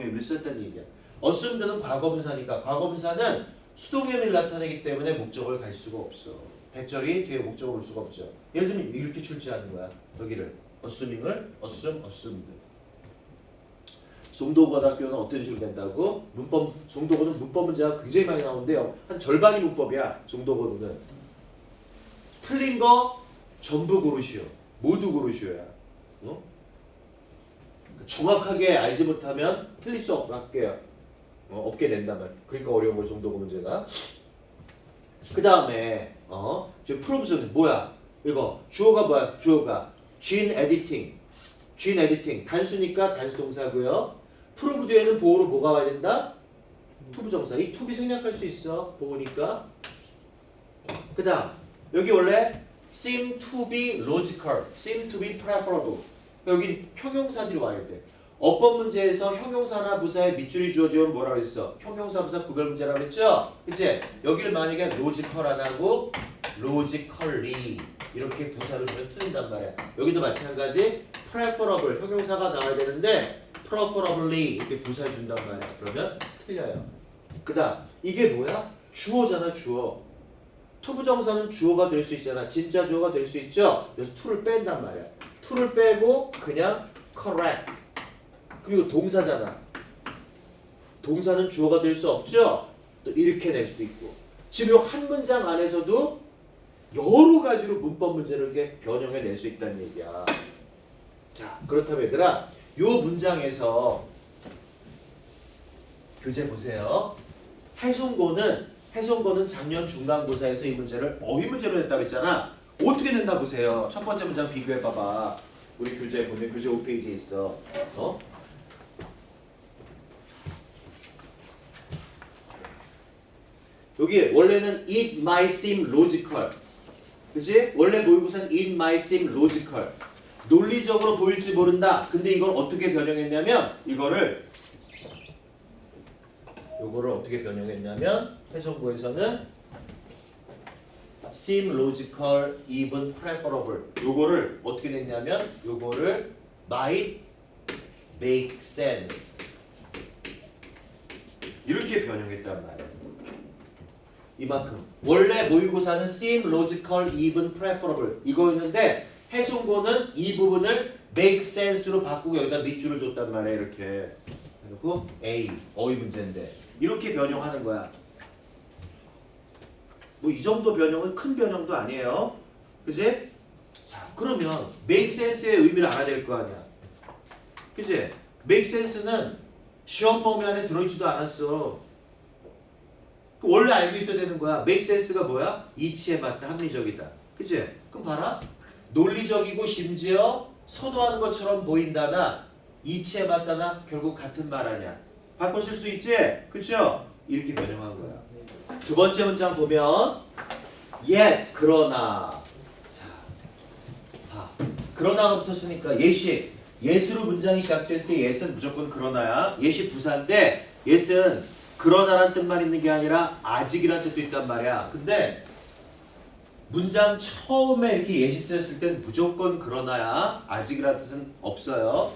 의미를 썼다는 얘기야. assumed는 과거 분사니까 과거 분사는 수동의 의미를 나타내기 때문에 목적어를 갈 수가 없어. 대절이 뒤에 목적어를 올 수가 없죠. 예를 들면 이렇게 출제하는 거야. 여기를 assuming을 assumed. 송도고등학교는 어떤 식으로 된다고? 송도고는 문법 문제가 굉장히 많이 나오는데요. 한 절반이 문법이야. 송도고는. 틀린 거 전부 고르시오. 모두 고르시오야. 어? 정확하게 알지 못하면 틀릴 수 없게 된다면. 그러니까 어려운 걸 송도고 문제가. 그 다음에 프로브는 뭐야? 이거 주어가 뭐야? 주어가 gene editing. 단수니까 단수 동사고요. 프로브 뒤에는 보호로 뭐가 와야 된다? to 부정사. 이 to비 생략할 수 있어. 보호니까. 그 다음 여기 원래 seem to be logical, seem to be preferable. 여기 형용사들이 와야 돼. 어법 문제에서 형용사나 부사에 밑줄이 주어지면 뭐라고 했어? 형용사 부사 구별 문제라고 했죠? 그치? 여기를 만약에 logical 안 하고 logically 이렇게 부사를 주면 틀린단 말이야. 여기도 마찬가지 preferable 형용사가 나와야 되는데 preferably 이렇게 부사를 준단 말이야. 그러면 틀려요. 그 다음 이게 뭐야? 주어잖아. 주어. to 부정사는 주어가 될 수 있잖아. 진짜 주어가 될 수 있죠? 그래서 to를 뺀단 말이야. to를 빼고 그냥 correct. 그리고 동사잖아. 동사는 주어가 될 수 없죠? 또 이렇게 낼 수도 있고. 지금 한 문장 안에서도 여러 가지로 문법 문제를 이렇게 변형해 낼 수 있다는 얘기야. 자, 그렇다면 얘들아, 요 문장에서 교재 보세요. 해송고는 작년 중간고사에서 이 문제를 어휘 문제로 냈다고 했잖아. 어떻게 냈나 보세요. 첫 번째 문장 비교해봐봐. 우리 교재에 보면 교재 5페이지에 있어. 여기 원래는 it might seem logical. 그치? 원래 모의고사는 it might seem logical. 논리적으로 보일지 모른다. 근데 이걸 어떻게 변형했냐면 요거를 어떻게 변형했냐면 해석고에서는 seem logical, even preferable. 요거를 어떻게 냈냐면 요거를 might make sense. 이렇게 변형했단 말이야. 이만큼. 원래 모의고사는 seem logical, even preferable 이거였는데 해송고는 이 부분을 make sense로 바꾸고 여기다 밑줄을 줬단 말이야. 이렇게. 그리고 A 어휘 문제인데 이렇게 변형하는 거야. 뭐 이 정도 변형은 큰 변형도 아니에요. 그지? 자, 그러면 make sense의 의미를 알아야 될 거 아니야. 그지? make sense는 시험 범위 안에 들어있지도 않았어. 원래 알고 있어야 되는 거야. make sense가 뭐야? 이치에 맞다, 합리적이다. 그지? 그럼 봐라. 논리적이고 심지어 선호하는 것처럼 보인다나 이치에 맞다나 결국 같은 말 아니야. 바꿔 쓸 수 있지? 그쵸? 이렇게 변형한 거야. 두 번째 문장 보면 yet, 그러나. 자, 봐. 그러나가 붙었으니까 yes로 문장이 시작될 때 yes은 무조건 그러나야. yes이 부사인데 yes은 그러나란 뜻만 있는 게 아니라 아직이라는 뜻도 있단 말이야. 근데 문장 처음에 이렇게 예시 쓰였을 땐 무조건 그러나야. 아직이라는 뜻은 없어요.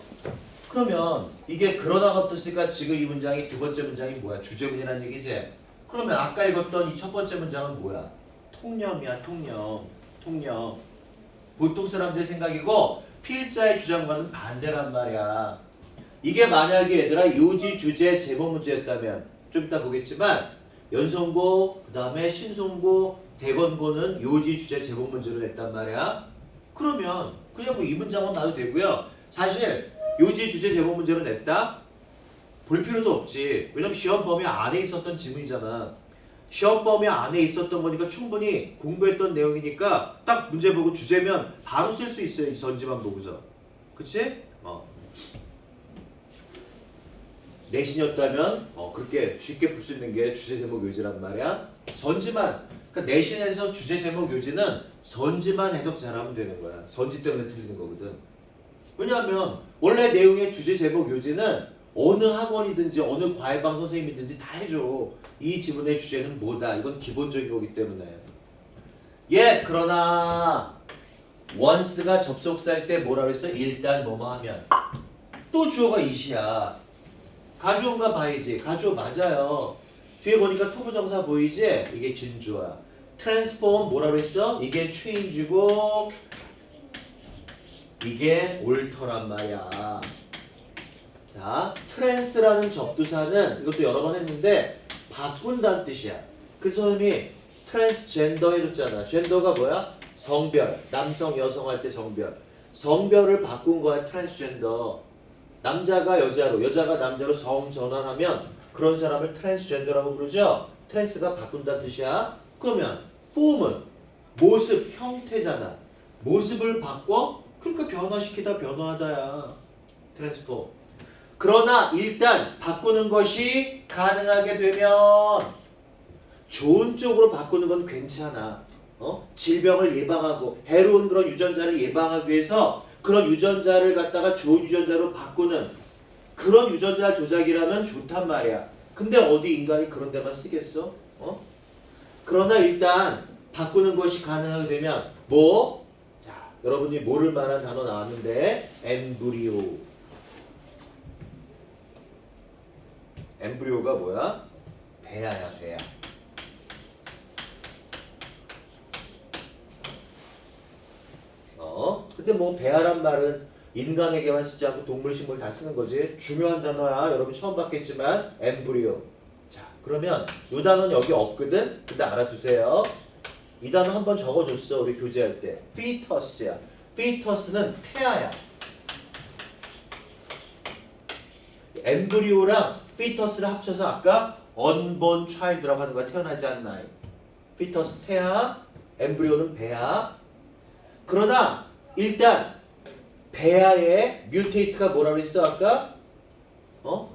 그러면 이게 그러나가 붙었으니까 지금 이 문장이 두 번째 문장이 뭐야? 주제문이라는 얘기지? 그러면 아까 읽었던 이 첫 번째 문장은 뭐야? 통념이야, 통념. 보통 사람들의 생각이고 필자의 주장과는 반대란 말이야. 이게 만약에 얘들아 요지, 주제, 제목 문제였다면 좀 이따 보겠지만 연속고, 그 다음에 신속고, 대건고는 요지, 주제, 제목 문제로 냈단 말이야. 그러면 그냥 뭐 이 문장만 봐도 되고요. 사실 요지, 주제, 제목 문제로 냈다? 볼 필요도 없지. 왜냐면 시험 범위 안에 있었던 지문이잖아. 시험 범위 안에 있었던 거니까 충분히 공부했던 내용이니까 딱 문제 보고 주제면 바로 쓸 수 있어요. 이 전지만 보고서. 그치? 내신이었다면 그렇게 쉽게 풀 수 있는 게 주제, 제목, 요지란 말이야. 선지만, 그러니까 내신에서 주제, 제목, 요지는 선지만 해석 잘하면 되는 거야. 선지 때문에 틀리는 거거든. 왜냐하면 원래 내용의 주제, 제목, 요지는 어느 학원이든지 어느 과외방 선생님이든지 다 해줘. 이 지문의 주제는 뭐다. 이건 기본적인 거기 때문에. 그러나 once가 접속사일 때 뭐라 그랬어? 일단 뭐뭐 하면. 또 주어가 it이야. 가주어인가 봐야지. 가주어 맞아요. 뒤에 보니까 투부정사 보이지? 이게 진주어야. transform 뭐라 그랬어? 이게 change고 이게 alter란 말이야. 자, trans라는 접두사는 이것도 여러 번 했는데 바꾼다는 뜻이야. 그래서 선생님이 transgender 해줬잖아. 젠더가 뭐야? 성별. 남성, 여성 할 때 성별. 성별을 바꾼 거야. transgender. 남자가 여자로, 여자가 남자로 성 전환하면 그런 사람을 트랜스젠더라고 부르죠. 트랜스가 바꾼다는 뜻이야. 그러면 form은 모습, 형태잖아. 모습을 바꿔? 그러니까 변화시키다, 변화하다야. 트랜스포. 그러나 일단 바꾸는 것이 가능하게 되면 좋은 쪽으로 바꾸는 건 괜찮아. 질병을 예방하고 해로운 그런 유전자를 예방하기 위해서 그런 유전자를 갖다가 좋은 유전자로 바꾸는 그런 유전자 조작이라면 좋단 말이야. 근데 어디 인간이 그런 데만 쓰겠어? 그러나 일단 바꾸는 것이 가능하게 되면 뭐? 자, 여러분이 모를 만한 단어 나왔는데 엠브리오. 엠브리오가 뭐야? 배아야, 배아. 근데 뭐 배아란 말은 인간에게만 쓰지 않고 동물, 식물 다 쓰는 거지. 중요한 단어야. 여러분 처음 봤겠지만 엠브리오. 자, 그러면 이 단어는 여기 없거든. 근데 알아두세요. 이 단어 한번 적어줬어. 우리 교재할 때. fetus야. fetus는 태아야. 엠브리오랑 fetus를 합쳐서 아까 unborn child라고 하는 거야. 태어나지 않은 아이. fetus 태아, 엠브리오는 배아. 그러나 일단 배아의 뮤테이트가 뭐라고 했어 아까?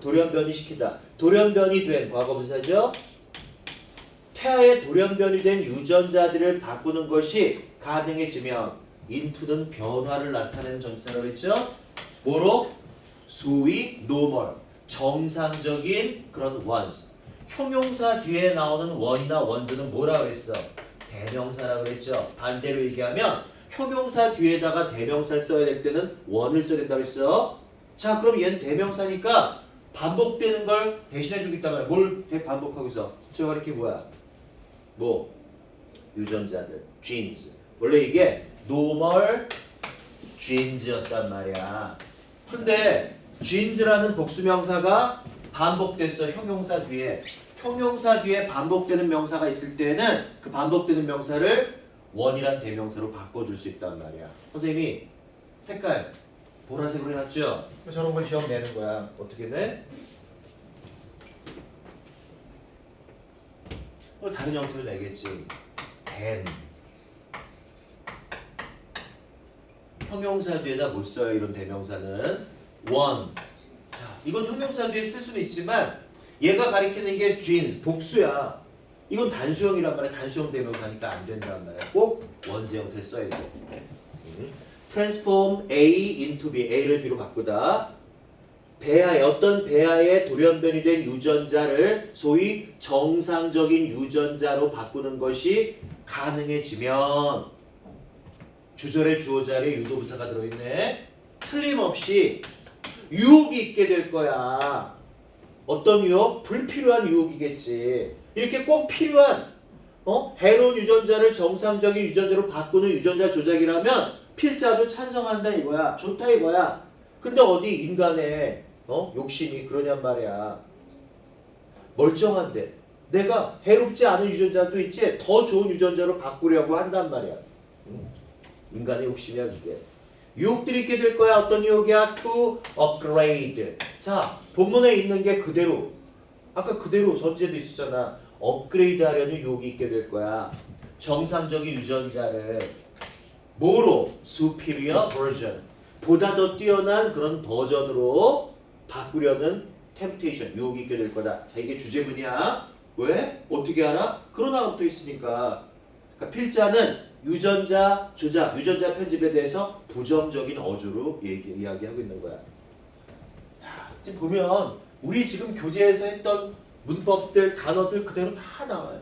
돌연변이 시키다. 돌연변이 된 과거분사죠. 태아의 돌연변이 된 유전자들을 바꾸는 것이 가능해지면 into는 변화를 나타내는 전치사라고 했죠. 뭐로? 소위 normal, 정상적인 그런 once. 형용사 뒤에 나오는 one이나 ones는 뭐라고 했어? 대명사라고 했죠. 반대로 얘기하면 형용사 뒤에다가 대명사를 써야 될 때는 one을 써야 된다고 했어. 자, 그럼 얘는 대명사니까 반복되는 걸 대신해 주고 있단 말이야. 뭘 반복하고 있어? 저거 이렇게 뭐야? 뭐? 유전자들, genes. 원래 이게 normal genes였단 말이야. 근데 genes라는 복수명사가 반복됐어. 형용사 뒤에. 형용사 뒤에 반복되는 명사가 있을 때는 그 반복되는 명사를 원이란 대명사로 바꿔줄 수 있단 말이야. 선생님이 색깔 보라색으로 해놨죠? 저런 걸 시험 내는 거야. 어떻게 돼? 다른 형태를 내겠지. than. 형용사 뒤에다 못 써요. 이런 대명사는 one. 자, 이건 형용사 뒤에 쓸 수는 있지만 얘가 가리키는 게 jeans, 복수야. 이건 단수형이란 말이야. 단수형 대명사니까 안 된다는 말이야. 꼭 원수 형태를 써야 돼. transform A into B, A를 B로 바꾸다. 배하에 어떤 배하에 돌연변이 된 유전자를 소위 정상적인 유전자로 바꾸는 것이 가능해지면 주절의 주어 자리에 유도부사가 들어있네. 틀림없이 유혹이 있게 될 거야. 어떤 유혹? 불필요한 유혹이겠지. 이렇게 꼭 필요한 해로운 유전자를 정상적인 유전자로 바꾸는 유전자 조작이라면 필자도 찬성한다 이거야. 좋다 이거야. 근데 어디 인간의 욕심이 그러냔 말이야. 멀쩡한데 내가 해롭지 않은 유전자도 있지 더 좋은 유전자로 바꾸려고 한단 말이야. 인간의 욕심이야 그게. 유혹들이 있게 될 거야. 어떤 유혹이야? To upgrade. 자, 본문에 있는 게 그대로 아까 그대로 전제도 있었잖아. 업그레이드 하려는 유혹이 있게 될 거야. 정상적인 유전자를 뭐로? superior version. 보다 더 뛰어난 그런 버전으로 바꾸려는 temptation, 유혹이 있게 될 거다. 자, 이게 주제문이야. 왜? 어떻게 알아? 그러나 붙어 있으니까. 그러니까 필자는 유전자 조작, 유전자 편집에 대해서 부정적인 어조로 이야기하고 있는 거야. 야, 지금 보면 우리 지금 교재에서 했던 문법들, 단어들 그대로 다 나와요.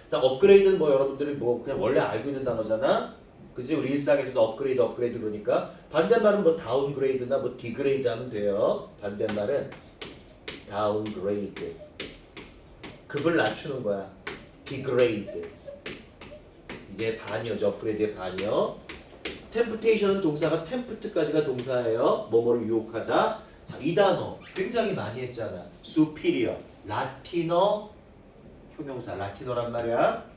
일단 업그레이드는 뭐 여러분들이 뭐 그냥 원래 알고 있는 단어잖아. 그지? 우리 일상에서도 업그레이드 그러니까 반대말은 뭐 다운그레이드나 뭐 디그레이드 하면 돼요. 반대말은 다운그레이드. 급을 낮추는 거야. 디그레이드. 이게 반이죠. 업그레이드의 반이요. 템프테이션은 동사가 템프트까지가 동사예요. 뭐뭐를 유혹하다. 자, 이 단어 굉장히 많이 했잖아. superior, 라틴어 형용사, 라틴어란 말이야.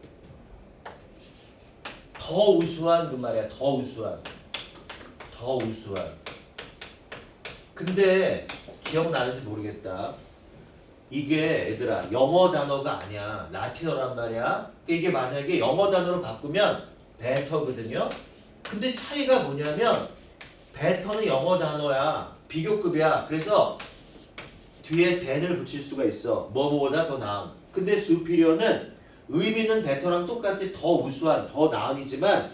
더 우수한 그 말이야. 더 우수한. 근데 기억나는지 모르겠다. 이게 얘들아 영어 단어가 아니야. 라틴어란 말이야. 이게 만약에 영어 단어로 바꾸면 better거든요. 근데 차이가 뭐냐면 better는 영어 단어야. 비교급이야. 그래서 뒤에 than을 붙일 수가 있어. 뭐뭐보다 더 나은. 근데 superior는 의미는 better랑 똑같이 더 우수한, 더 나은이지만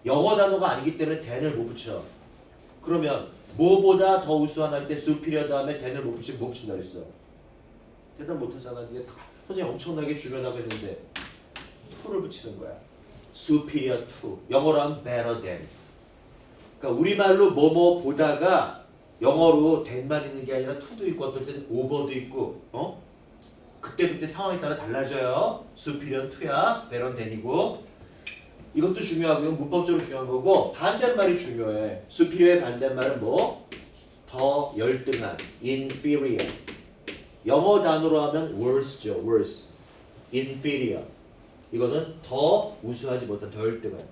영어 단어가 아니기 때문에 than을 못 붙여. 그러면 뭐보다 더 우수한 할 때 superior 다음에 than을 못 붙이면 못 붙인다 그랬어. 대답 못하잖아. 이게 선생님 엄청나게 중요하다고 했는데 to를 붙이는 거야. superior to. 영어로 하면 better than. 그러니까 우리말로 뭐뭐 보다가 영어로 than만 있는 게 아니라 to도 있고 어떨 때는 over도 있고 그때 상황에 따라 달라져요. superior to야. better than이고. 이것도 중요하고요. 문법적으로 중요한 거고 반대말이 중요해. superior의 반대말은 뭐? 더 열등한. inferior. 영어 단어로 하면 worse죠. worse. inferior. 이거는 더 우수하지 못한 더 열등한.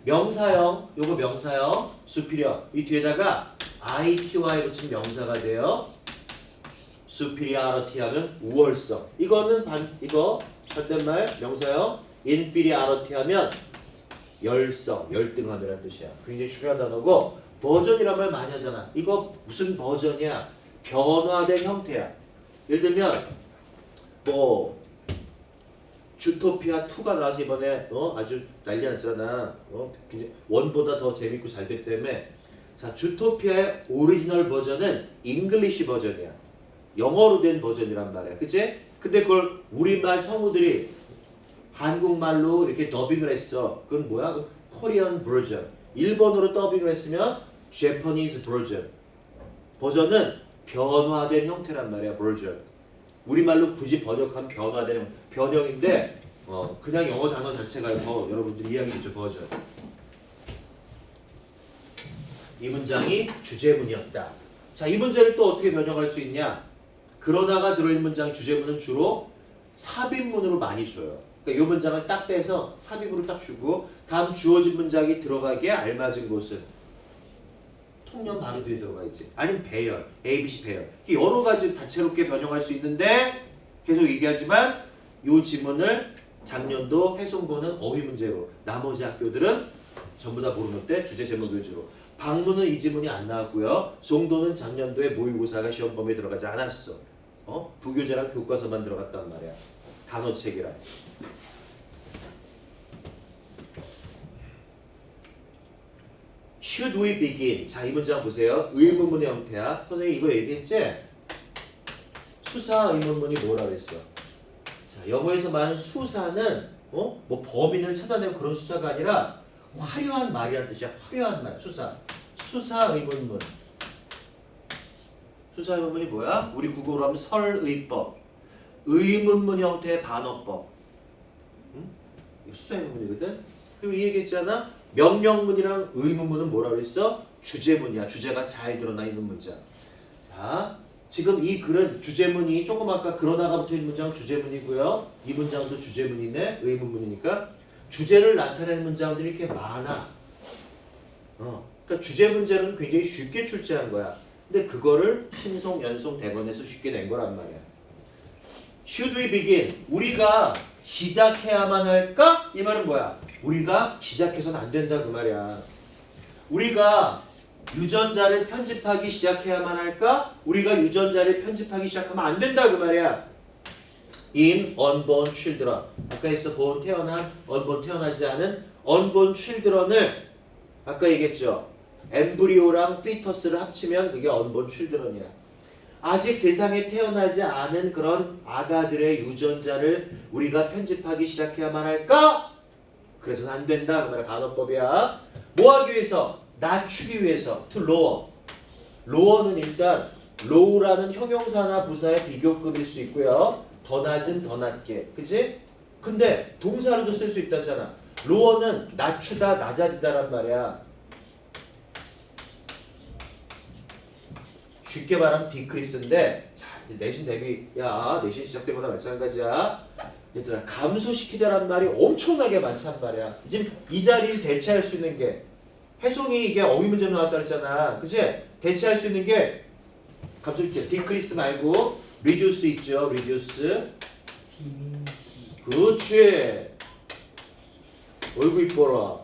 명사형, 요거 명사형, superior. 이 뒤에다가 ITY 붙인 명사가 돼요. superiority 하면 우월성. 이거는 이거 반대말 명사형 inferiority 하면 열성, 열등함이라는 뜻이야. 굉장히 중요한 단어고 버전이란 말 많이 하잖아. 이거 무슨 버전이야? 변화된 형태야. 예를 들면 뭐 주토피아 2가 나와서 이번에 아주 난리 났잖아. 원보다 더 재밌고 잘 됐기 때문에 자, 주토피아의 오리지널 버전은 잉글리시 버전이야. 영어로 된 버전이란 말이야. 그치? 근데 그걸 우리말 성우들이 한국말로 이렇게 더빙을 했어. 그건 뭐야? 코리안 버전. 일본어로 더빙을 했으면 Japanese 버전. 버전은 변화된 형태란 말이야. 버전. 우리말로 굳이 번역한 변화된 변형인데 그냥 영어 단어 자체가 더 여러분들이 이해하기 버전. 이 문장이 주제문이었다. 자, 이 문제를 또 어떻게 변형할 수 있냐? 그러나가 들어있는 문장 주제문은 주로 삽입문으로 많이 줘요. 그러니까 이 문장을 딱 빼서 삽입으로 딱 주고 다음 주어진 문장이 들어가기에 알맞은 곳은 통념 바로 뒤에 들어가야지. 아니면 배열, ABC 배열. 여러 가지 다채롭게 변형할 수 있는데 계속 얘기하지만 이 지문을 작년도 해송고는 어휘 문제로 나머지 학교들은 전부 다 모르는 때 주제 제목 위주로 방문은 이 지문이 안 나왔고요. 송도는 작년도에 모의고사가 시험 범위에 들어가지 않았어. 부교재랑 교과서만 들어갔단 말이야. 단어책이랑. Should we begin? 자, 이 문장 보세요. 의문문의 형태야. 선생님 이거 얘기했지? 수사 의문문이 뭐라 그랬어? 자, 영어에서 말하는 수사는 뭐 범인을 찾아내고 그런 수사가 아니라 화려한 말이라는 뜻이야. 화려한 말. 수사. 수사 의문문. 수사 의문문이 뭐야? 우리 국어로 하면 설의법. 의문문 형태의 반어법. 응? 이거 수사 의문문이거든. 그리고 이 얘기했잖아. 명령문이랑 의문문은 뭐라 그랬어? 주제문이야. 주제가 잘 드러나 있는 문장. 자, 지금 이 글은 주제문이 조금 아까 그러나가 붙어있는 문장은 주제문이고요. 이 문장도 주제문이네. 의문문이니까 주제를 나타내는 문장들이 이렇게 많아. 그러니까 주제 문제는 굉장히 쉽게 출제한 거야. 근데 그거를 신송, 연송, 대본에서 쉽게 낸 거란 말이야. Should we begin? 우리가 시작해야만 할까? 이 말은 뭐야? 우리가 시작해서는 안 된다 그 말이야. 우리가 유전자를 편집하기 시작해야만 할까? 우리가 유전자를 편집하기 시작하면 안 된다 그 말이야. In unborn children. 아까 했어. born 태어난, unborn 태어나지 않은 unborn children을 아까 얘기했죠. 엠브리오랑 피터스를 합치면 그게 unborn children이야. 아직 세상에 태어나지 않은 그런 아가들의 유전자를 우리가 편집하기 시작해야만 할까? 그래서는 안 된다. 그 말은 간호법이야. 뭐 하기 위해서? 낮추기 위해서. to lower. lower는 일단 low라는 형용사나 부사의 비교급일 수 있고요. 더 낮은 더 낮게. 그치? 근데 동사로도 쓸 수 있다잖아. lower는 낮추다, 낮아지다란 말이야. 쉽게 말하면 decrease인데 자 이제 내신 대비 내신 시작 때보다 마찬가지야. 얘들아 감소시키다란 말이 엄청나게 많단 말이야. 지금 이 자리를 대체할 수 있는 게 해송이 이게 어휘 문제 나왔다 그랬잖아. 그치? 대체할 수 있는 게 감소시키다. decrease 말고 reduce 있죠. reduce. 그렇지. 어이구 이뻐라.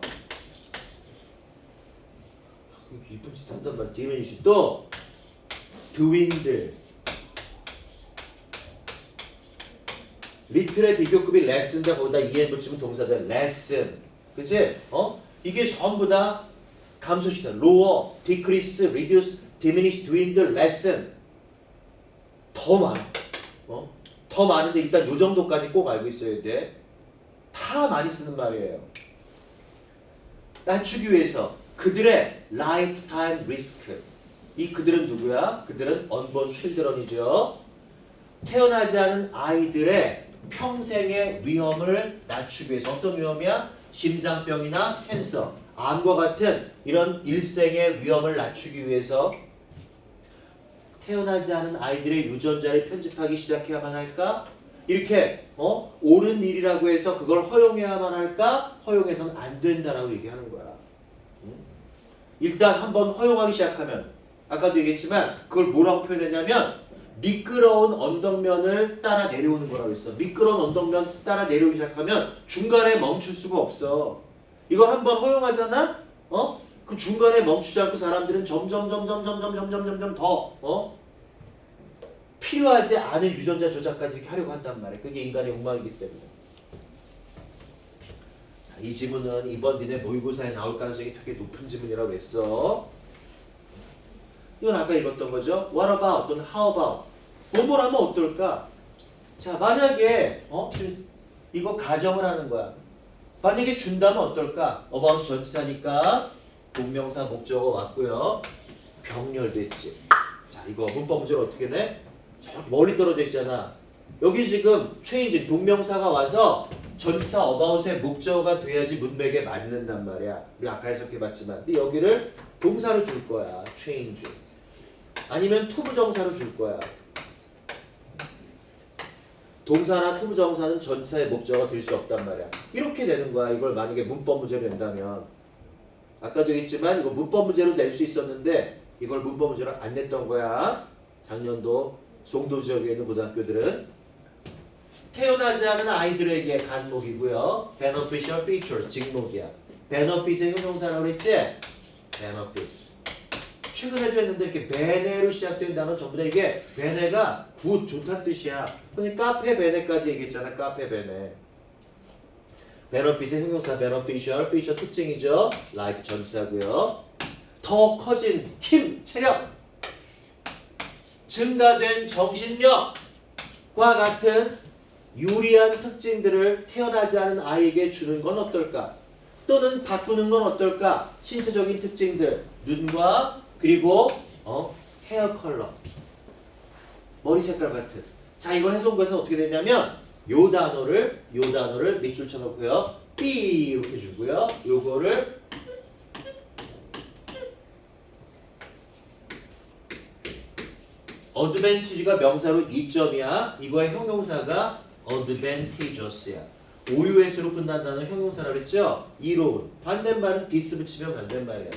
이쁜 짓 한단 말이야. diminish. 또 dwindle. 리틀의 비교급이 less인데 거기다 en 붙이면 동사들 lesson. 그치? 이게 전부 다 감소시키다. lower, decrease, reduce, diminish, dwindle, lessen. 더 많아. 더 많은데 일단 요 정도까지 꼭 알고 있어야 돼. 다 많이 쓰는 말이에요. 낮추기 위해서 그들의 lifetime risk. 이 그들은 누구야? 그들은 unborn children이죠. 태어나지 않은 아이들의 평생의 위험을 낮추기 위해서. 어떤 위험이야? 심장병이나 캔서, 암과 같은 이런 일생의 위험을 낮추기 위해서 태어나지 않은 아이들의 유전자를 편집하기 시작해야만 할까? 이렇게 옳은 일이라고 해서 그걸 허용해야만 할까? 허용해서는 안 된다라고 얘기하는 거야. 일단 한번 허용하기 시작하면 아까도 얘기했지만 그걸 뭐라고 표현했냐면 미끄러운 언덕면을 따라 내려오는 거라고 했어. 미끄러운 언덕면 따라 내려오기 시작하면 중간에 멈출 수가 없어. 이걸 한번 허용하잖아? 그 중간에 멈추지 않고 사람들은 점점 더 필요하지 않은 유전자 조작까지 이렇게 하려고 한단 말이야. 그게 인간의 욕망이기 때문에. 자, 이 지문은 이번 니네 모의고사에 나올 가능성이 되게 높은 지문이라고 했어. 이건 아까 읽었던 거죠. What about 또는 how about. 뭐뭐라면 어떨까? 자, 만약에 이거 가정을 하는 거야. 만약에 준다면 어떨까? about 전치사니까 동명사 목적어 왔고요. 병렬됐지. 자, 이거 문법 문제를 어떻게 내? 저기 멀리 떨어져 있잖아. 여기 지금 change 동명사가 와서 전치사 about의 목적어가 돼야지 문맥에 맞는단 말이야. 우리 아까 해석해봤지만. 근데 여기를 동사로 줄 거야. change. 아니면 투부정사로 줄 거야. 동사나 투부정사는 전체의 목적어가 될 수 없단 말이야. 이렇게 되는 거야. 이걸 만약에 문법 문제로 낸다면. 아까도 했지만 이거 문법 문제로 낼 수 있었는데 이걸 문법 문제로 안 냈던 거야. 작년도 송도 지역에 있는 고등학교들은. 태어나지 않은 아이들에게 간목이고요. beneficial features, 직목이야. benefit의 형용사라고 그랬지? benefit. 최근에도 했는데 이렇게 베네로 시작된 단어는 전부 다 이게 베네가 굿, 좋다는 뜻이야. 그러니까 카페 베네까지 얘기했잖아. 카페 베네. benefit의 형용사 beneficial, feature 특징이죠. like 전치사고요. 더 커진 힘, 체력, 증가된 정신력과 같은 유리한 특징들을 태어나지 않은 아이에게 주는 건 어떨까? 또는 바꾸는 건 어떨까? 신체적인 특징들, 눈과 그리고 헤어 컬러, 머리 색깔 같은. 자, 이걸 해석해서 어떻게 되냐면 요 단어를 밑줄 쳐놓고요. B 이렇게 주고요. 요거를 advantage가 명사로 이점이야. 이거의 형용사가 advantageous야. 오유에서로 끝난다는 형용사라 그랬죠? 이로운. 반대말은 dis 붙이면 반대말이야.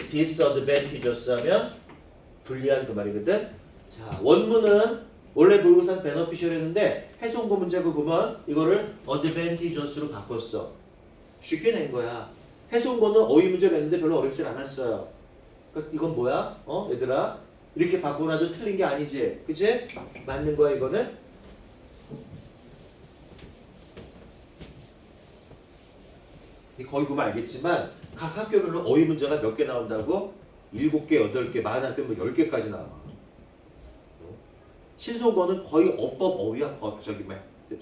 disadvantageous 하면 불리한 그 말이거든. 자, 원문은 원래 모의고사는 beneficial 했는데 해석고 문제고 보면 이거를 advantageous로 바꿨어. 쉽게 낸 거야. 해석고는 어휘 문제를 냈는데 별로 어렵진 않았어요. 그러니까 이건 뭐야? 얘들아? 이렇게 바꿔놔도 틀린 게 아니지. 그치? 맞는 거야 이거는. 거기 보면 알겠지만 각 학교별로 어휘 문제가 몇 개 나온다고? 7개, 8개, 많은 학교는 10개까지 나와. 신소거는 거의 어법 어휘야.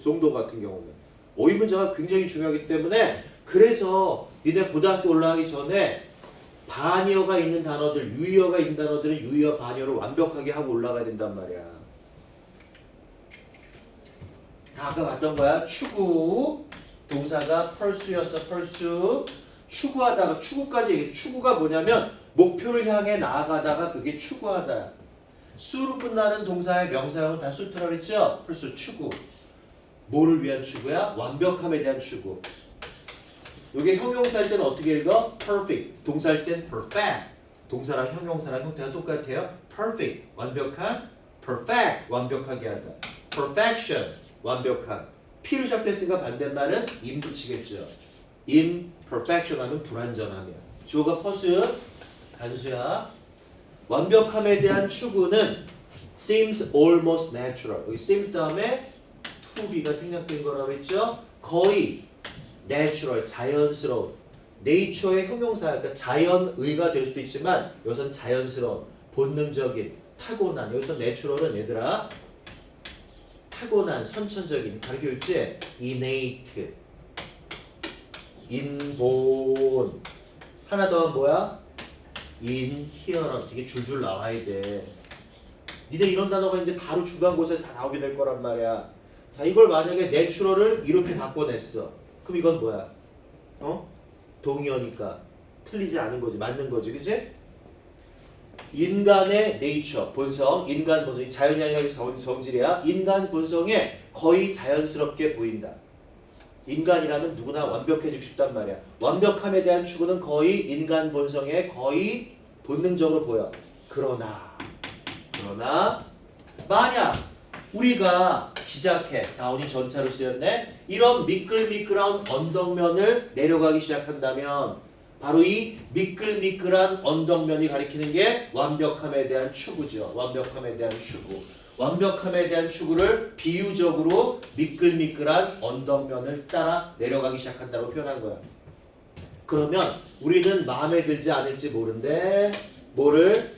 송도 같은 경우는 어휘 문제가 굉장히 중요하기 때문에 그래서 니네 고등학교 올라가기 전에 반의어가 있는 단어들, 유의어가 있는 단어들은 유의어, 반의어를 완벽하게 하고 올라가야 된단 말이야. 다 아까 봤던 거야. 추구 동사가 pursue였어. pursue. 추구하다가 추구까지 얘기해. 추구가 뭐냐면 목표를 향해 나아가다가 그게 추구하다. 수로 끝나는 동사의 명사형은 다 수트라 그랬죠? pursue 추구. 뭐를 위한 추구야? 완벽함에 대한 추구. 이게 형용사일 때는 어떻게 읽어? perfect. 동사일 땐 perfect. 동사랑 형용사랑 형태가 똑같아요. perfect. 완벽한. perfect. 완벽하게 하다. perfection. 완벽한. P로 시작됐으니까 반대말은 in 붙이겠죠. imperfection 하면 불완전함이야. 주어가 pursuit. 단수야. 완벽함에 대한 추구는 seems almost natural. 여기 seems 다음에 to be가 생략된 거라고 했죠. 거의 natural, 자연스러운. nature의 형용사, 그러니까 자연의가 될 수도 있지만 여기서는 자연스러운, 본능적인, 타고난. 여기서 natural은 얘들아 타고난, 선천적인. 가르쳐줬지? innate, inborn. 하나 더 뭐야? inherent. 이게 줄줄 나와야 돼. 니네 이런 단어가 이제 바로 중간고사에서 다 나오게 될 거란 말이야. 자, 이걸 만약에 내추럴을 이렇게 바꿔냈어. 그럼 이건 뭐야? 동의어니까 틀리지 않은 거지. 맞는 거지. 그치? 인간의 nature, 본성, 인간 본성이 자연이 아니라 성질이야. 인간 본성에 거의 자연스럽게 보인다. 인간이라면 누구나 완벽해지고 싶단 말이야. 완벽함에 대한 추구는 거의 인간 본성에 거의 본능적으로 보여. 그러나 만약 우리가 시작해, 다운이 전차로 쓰였네. 이런 미끌미끌한 언덕면을 내려가기 시작한다면 바로 이 미끌미끌한 언덕면이 가리키는 게 완벽함에 대한 추구죠. 완벽함에 대한 추구. 완벽함에 대한 추구를 비유적으로 미끌미끌한 언덕면을 따라 내려가기 시작한다고 표현한 거야. 그러면 우리는 마음에 들지 않을지 모른데 뭐를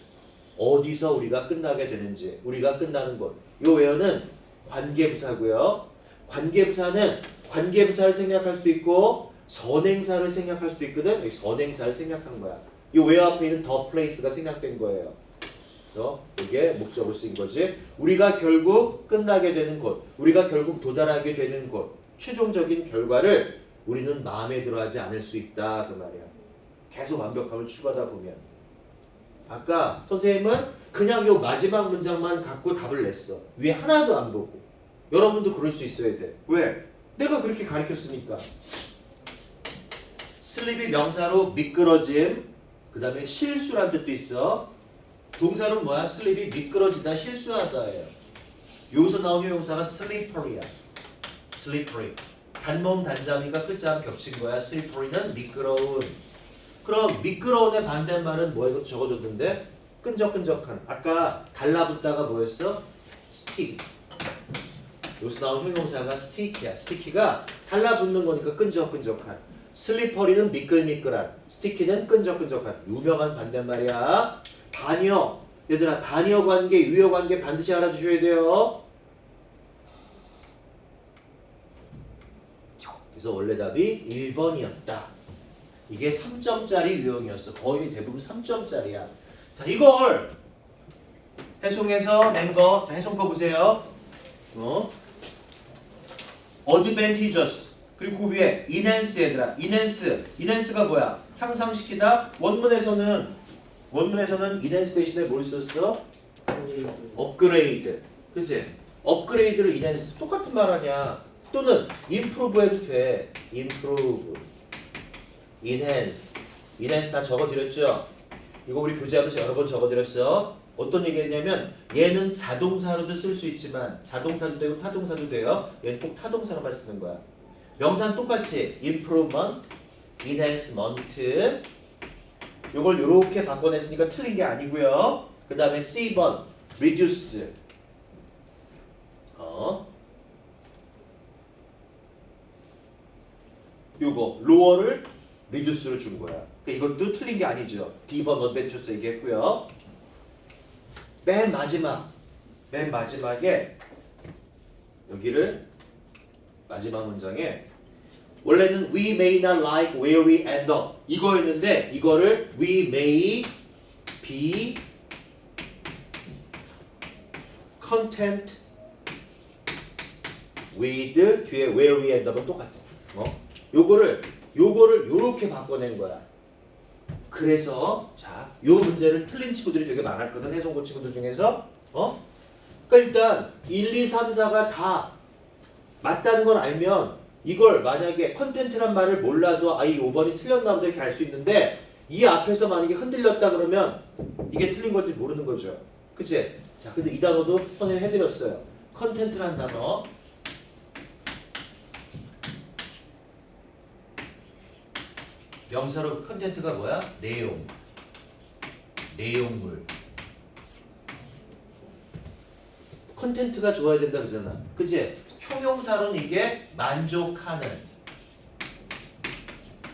어디서 우리가 끝나게 되는지, 우리가 끝나는 곳. 이 외어는 관계부사고요. 관계부사는 관계부사를 생략할 수도 있고 선행사를 생략할 수도 있거든. 선행사를 생략한 거야. 이 외어 앞에 있는 the place가 생략된 거예요. 그래서 이게 목적으로 쓰인 거지. 우리가 결국 끝나게 되는 곳, 우리가 결국 도달하게 되는 곳, 최종적인 결과를 우리는 마음에 들어하지 않을 수 있다 그 말이야. 계속 완벽함을 추구하다 보면. 아까 선생님은 그냥 요 마지막 문장만 갖고 답을 냈어. 위에 하나도 안 보고. 여러분도 그럴 수 있어야 돼. 왜? 내가 그렇게 가르쳤으니까. 슬립이 명사로 미끄러짐, 그 다음에 실수란 뜻도 있어. 동사로 뭐야? 슬립이 미끄러지다, 실수하다예요. 여기서 나오는 형용사가 slippery야. slippery. 단모음 단자미가 끝자음 겹친 거야. slippery는 미끄러운. 그럼 미끄러운의 반대말은 뭐예요? 적어줬는데 끈적끈적한. 아까 달라붙다가 뭐였어? stick. 여기서 나온 형용사가 stick이야. sticky가 달라붙는 거니까 끈적끈적한. 슬리퍼리는 미끌미끌한. 스티키는 끈적끈적한. 유명한 반대말이야. 단여. 얘들아 단여 관계, 유효 관계 반드시 알아주셔야 돼요. 그래서 원래 답이 1번이었다. 이게 3점짜리 유형이었어. 거의 대부분 3점짜리야. 자, 이걸 해송해서 낸 거. 자, 해송 거 보세요. advantageous. 그리고 그 위에 enhance 얘들아. enhance가 뭐야? 향상시키다. 원문에서는 enhance 대신에 뭘 썼어? 업그레이드. 그치? 업그레이드를 enhance. 똑같은 말 아니야. 또는 improve 해도 돼. improve. enhance 다 적어드렸죠? 이거 우리 교재하면서 여러 번 적어드렸어. 어떤 얘기했냐면 얘는 자동사로도 쓸 수 있지만 자동사도 되고 타동사도 돼요. 얘는 꼭 타동사로만 쓰는 거야. 명사는 똑같이 improvement, enhancement. 요걸 요렇게 바꿔냈으니까 틀린 게 아니고요. 그 다음에 C번 reduce. 요거 lower를 reduce로 준 거야. 그러니까 이것도 틀린 게 아니죠. D번 adventurous 얘기했고요. 맨 마지막에 여기를 마지막 문장에 원래는 we may not like where we end up 이거였는데 이거를 we may be content with 뒤에 where we end up은 똑같아. 요거를 요렇게 바꿔낸 거야. 그래서 자, 요 문제를 틀린 친구들이 되게 많았거든. 해송고 친구들 중에서. 그러니까 일단 1, 2, 3, 4가 다 맞다는 걸 알면 이걸 만약에 컨텐츠란 말을 몰라도 이 5번이 틀렸나 보다 이렇게 알 수 있는데 이 앞에서 만약에 흔들렸다 그러면 이게 틀린 건지 모르는 거죠. 그치? 자, 근데 이 단어도 선생님 해드렸어요. 컨텐츠란 단어. 명사로 컨텐츠가 뭐야? 내용물. 컨텐츠가 좋아야 된다 그러잖아. 그치? 형용사로는 이게 만족하는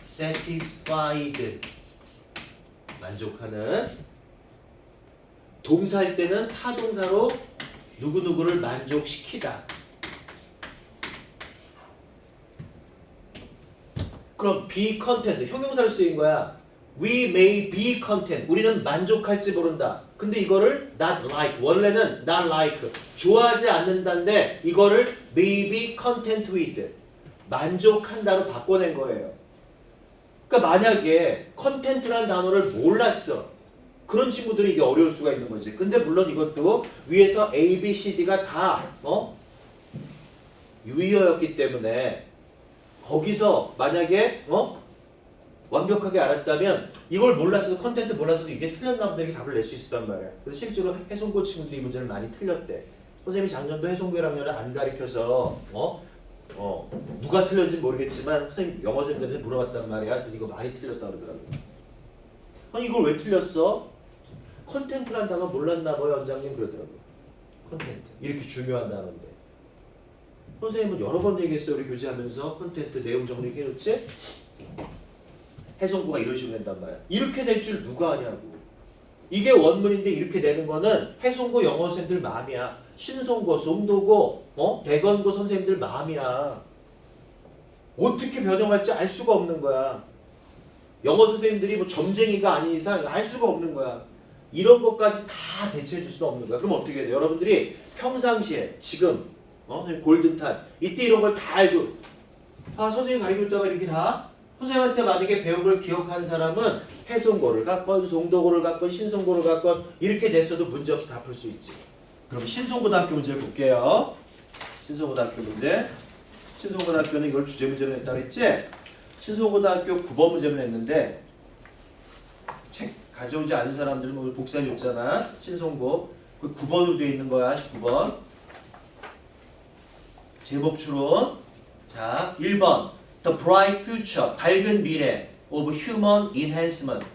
satisfied 만족하는. 동사일 때는 타동사로 누구누구를 만족시키다. 그럼 be content 형용사로 쓰인 거야. We may be content 우리는 만족할지 모른다. 근데 이거를 not like 원래는 not like 좋아하지 않는다인데 이거를 may be content with 만족한다로 바꿔낸 거예요. 그러니까 만약에 content라는 단어를 몰랐어. 그런 친구들이 이게 어려울 수가 있는 거지. 근데 물론 이것도 위에서 A, B, C, D가 다 유의어였기 때문에 거기서 만약에 완벽하게 알았다면 이걸 몰랐어도 컨텐츠 몰랐어도 이게 틀렸나 보다 이렇게 답을 낼 수 있었단 말이야. 그래서 실제로 해송고 친구들이 이 문제를 많이 틀렸대. 선생님이 작년도 해송고 1학년을 안 가르쳐서 누가 틀렸는지 모르겠지만 선생님 영어 선생님들한테 물어봤단 말이야. 그랬더니 이거 많이 틀렸다 그러더라고. 아니 이걸 왜 틀렸어? 컨텐츠란 단어 몰랐나 봐요 원장님 그러더라고. 컨텐츠 이렇게 중요한 단어인데. 선생님은 여러 번 얘기했어요. 우리 교재하면서 컨텐츠 내용 정리 해놓지? 해송구가 이런 식으로 낸단 말이야. 이렇게 낼 줄 누가 아냐고. 이게 원문인데 이렇게 내는 거는 해송고 영어 선생님들 마음이야. 신송고, 송도고, 대건고 선생님들 마음이야. 어떻게 변형할지 알 수가 없는 거야. 영어 선생님들이 뭐 점쟁이가 아닌 이상 알 수가 없는 거야. 이런 것까지 다 대체해 줄 수는 없는 거야. 그럼 어떻게 해야 돼? 여러분들이 평상시에 지금 선생님 골든타임 이때 이런 걸 다 알고 선생님 가르쳐 있다가 이렇게 다 선생님한테 만약에 배운 걸 기억한 사람은 해송고를 갖건 송도고를 갖건 신송고를 갖건 이렇게 냈어도 문제없이 다 풀 수 있지. 그럼 신송고등학교 문제를 볼게요. 신소고등학교 문제. 신소고등학교는 이걸 주제 문제로 냈다고 했지? 신소고등학교 9번 문제로 냈는데 책 가져오지 않은 사람들은 오늘 복사해 줬잖아. 신송고. 그 9번으로 되어 있는 거야. 19번. 제목 추론. 자, 1번. The bright future. 밝은 미래 of human enhancement.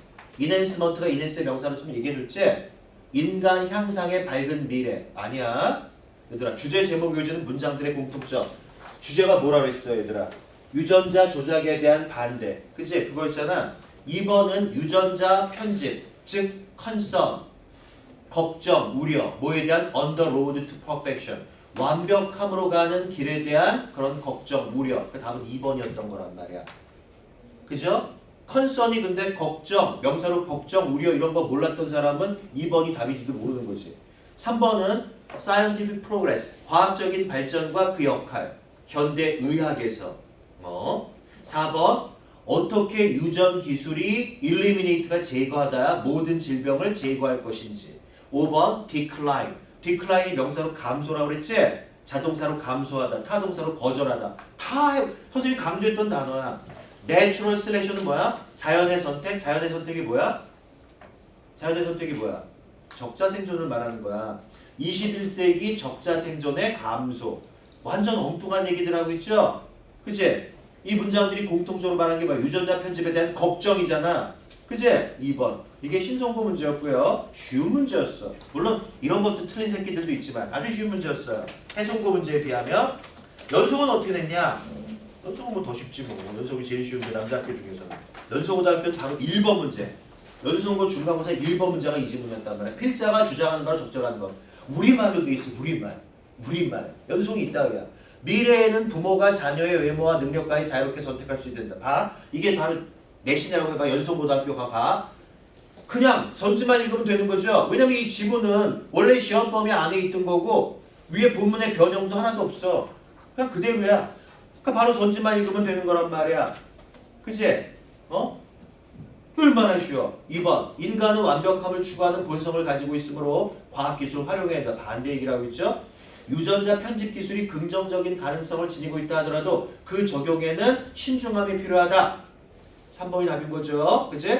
enhancement가 enhance의 명사로 좀 얘기해 줬지? 인간 향상의 밝은 미래. 아니야. 얘들아, 주제 제목 요지는 문장들의 공통점. 주제가 뭐라 그랬어, 얘들아? 유전자 조작에 대한 반대. 그치? 그거 있잖아. 2번은 유전자 편집, 즉 concern, 걱정, 우려, 뭐에 대한 on the road to perfection, 완벽함으로 가는 길에 대한 그런 걱정, 우려. 그 답은 2번이었던 거란 말이야. 그죠? concern이 근데 걱정, 명사로 걱정, 우려 이런 거 몰랐던 사람은 2번이 답인지도 모르는 거지. 3번은 scientific progress, 과학적인 발전과 그 역할, 현대 의학에서. 4번 어떻게 유전 기술이 eliminate가 제거하다 모든 질병을 제거할 것인지. 5번 decline. decline이 명사로 감소라고 그랬지? 자동사로 감소하다, 타동사로 거절하다. 다 선생님이 강조했던 단어야. natural selection 뭐야? 자연의 선택. 자연의 선택이 뭐야? 자연의 선택이 뭐야? 적자 생존을 말하는 거야. 21세기 적자 생존의 감소. 완전 엉뚱한 얘기들 하고 있죠? 그치? 이 문장들이 공통적으로 말하는 게 뭐야? 유전자 편집에 대한 걱정이잖아. 그치? 2번. 이게 신송고 문제였고요. 쉬운 문제였어. 물론 이런 것도 틀린 새끼들도 있지만 아주 쉬운 문제였어요. 해송고 문제에 비하면. 연속은 어떻게 됐냐? 연속은 뭐 더 쉽지 뭐. 연속이 제일 쉬운데 남자학교 중에서는. 연속고등학교는 바로 1번 문제. 연속고 중간고사 1번 문제가 이 지문이었단 말이야. 필자가 주장하는 바로 적절한 거. 우리말로 돼 있어. 우리말. 우리말. 연속이 있다고야. 미래에는 부모가 자녀의 외모와 능력까지 자유롭게 선택할 수 있다. 봐. 이게 바로 내신이라고 해봐. 연속고등학교 가봐. 그냥 전지만 읽으면 되는 거죠. 왜냐면 이 지문은 원래 시험 범위 안에 있던 거고 위에 본문의 변형도 하나도 없어. 그냥 그대로야. 그러니까 바로 전지만 읽으면 되는 거란 말이야. 그치? 얼마나 쉬워. 2번. 인간은 완벽함을 추구하는 본성을 가지고 있으므로 과학기술을 활용해야 한다. 반대 얘기를 하고 있죠. 유전자 편집 기술이 긍정적인 가능성을 지니고 있다 하더라도 그 적용에는 신중함이 필요하다. 3번이 답인 거죠. 그치?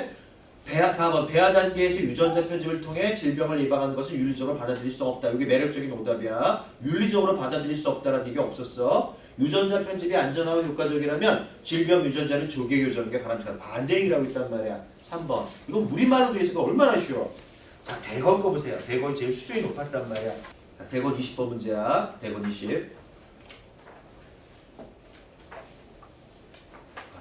4번. 배아 단계에서 유전자 편집을 통해 질병을 예방하는 것을 윤리적으로 받아들일 수 없다. 이게 매력적인 오답이야. 윤리적으로 받아들일 수 없다라는 얘기 없었어. 유전자 편집이 안전하고 효과적이라면 질병 유전자를 조기에 교정하는 게 바람직하다. 반대 얘기를 하고 있단 말이야. 3번. 이건 우리말로 돼 있으니까 얼마나 쉬워. 자, 대건 거 보세요. 대건이 제일 수준이 높았단 말이야. 자, 대건 20번 문제야. 대건 20.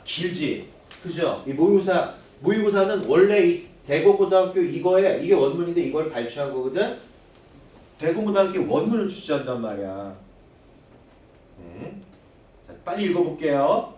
길지? 그죠? 이 모의고사는 원래 이 대건고등학교 이게 원문인데 이걸 발췌한 거거든? 대건고등학교 원문을 출제한단 말이야. 자, 빨리 읽어볼게요.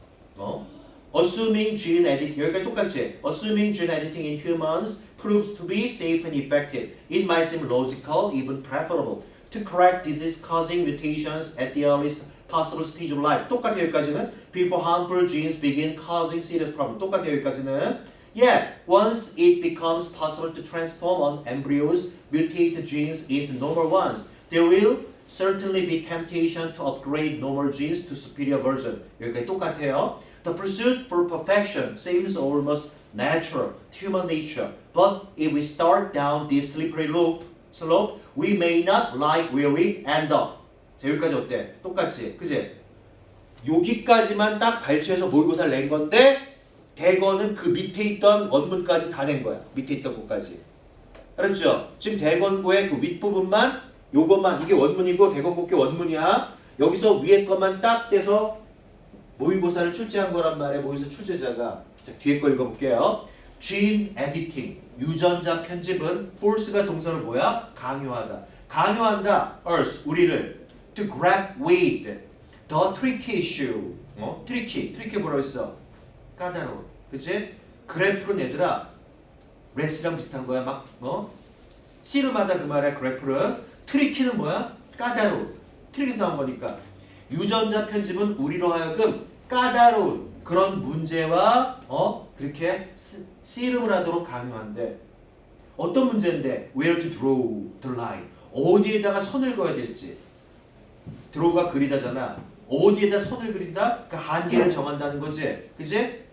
Assuming gene editing, 여기까지 똑같이. Assuming gene editing in humans proves to be safe and effective, it might seem logical, even preferable, to correct disease-causing mutations at the earliest possible stage of life. 똑같아요, 여기까지는. Before harmful genes begin causing serious problems. 똑같아요, 여기까지는. Yet, once it becomes possible to transform on embryos mutated genes into normal ones, there will certainly be temptation to upgrade normal genes to superior version. 여기까지 똑같아요. The pursuit for perfection seems almost natural to human nature. But if we start down this slippery slope, we may not like where we end up. 자, 여기까지 어때? 똑같지? 그지? 여기까지만 딱 발췌해서 모의고사를 낸 건데 대건은 그 밑에 있던 원문까지 다 낸 거야. 밑에 있던 것까지. 알았죠? 지금 대건고의 그 윗부분만 요것만 이게 원문이고 대건고의 원문이야. 여기서 위에 것만 딱 떼서 모의고사를 출제한 거란 말이야. 모의고사 출제자가. 자, 뒤에 거 읽어볼게요. Gene editing, 유전자 편집은 force가 동사로 뭐야? 강요하다. 강요한다. Us, 우리를 to grab with the tricky issue. tricky 뭐라고 했어? 까다로운. 그치? 그래프는 얘들아 레스랑 비슷한 거야. 막 씨름하다 그 말이야. 그래프는. 트리키는 뭐야? 까다로운. 트릭에서 나온 거니까. 유전자 편집은 우리로 하여금 까다로운 그런 문제와 그렇게 씨름을 하도록 강요한대. 어떤 문제인데? Where to draw the line. 어디에다가 선을 그어야 될지. 드로우가 그리다잖아. 어디에다 선을 그린다? 그 한계를 정한다는 거지. 그지?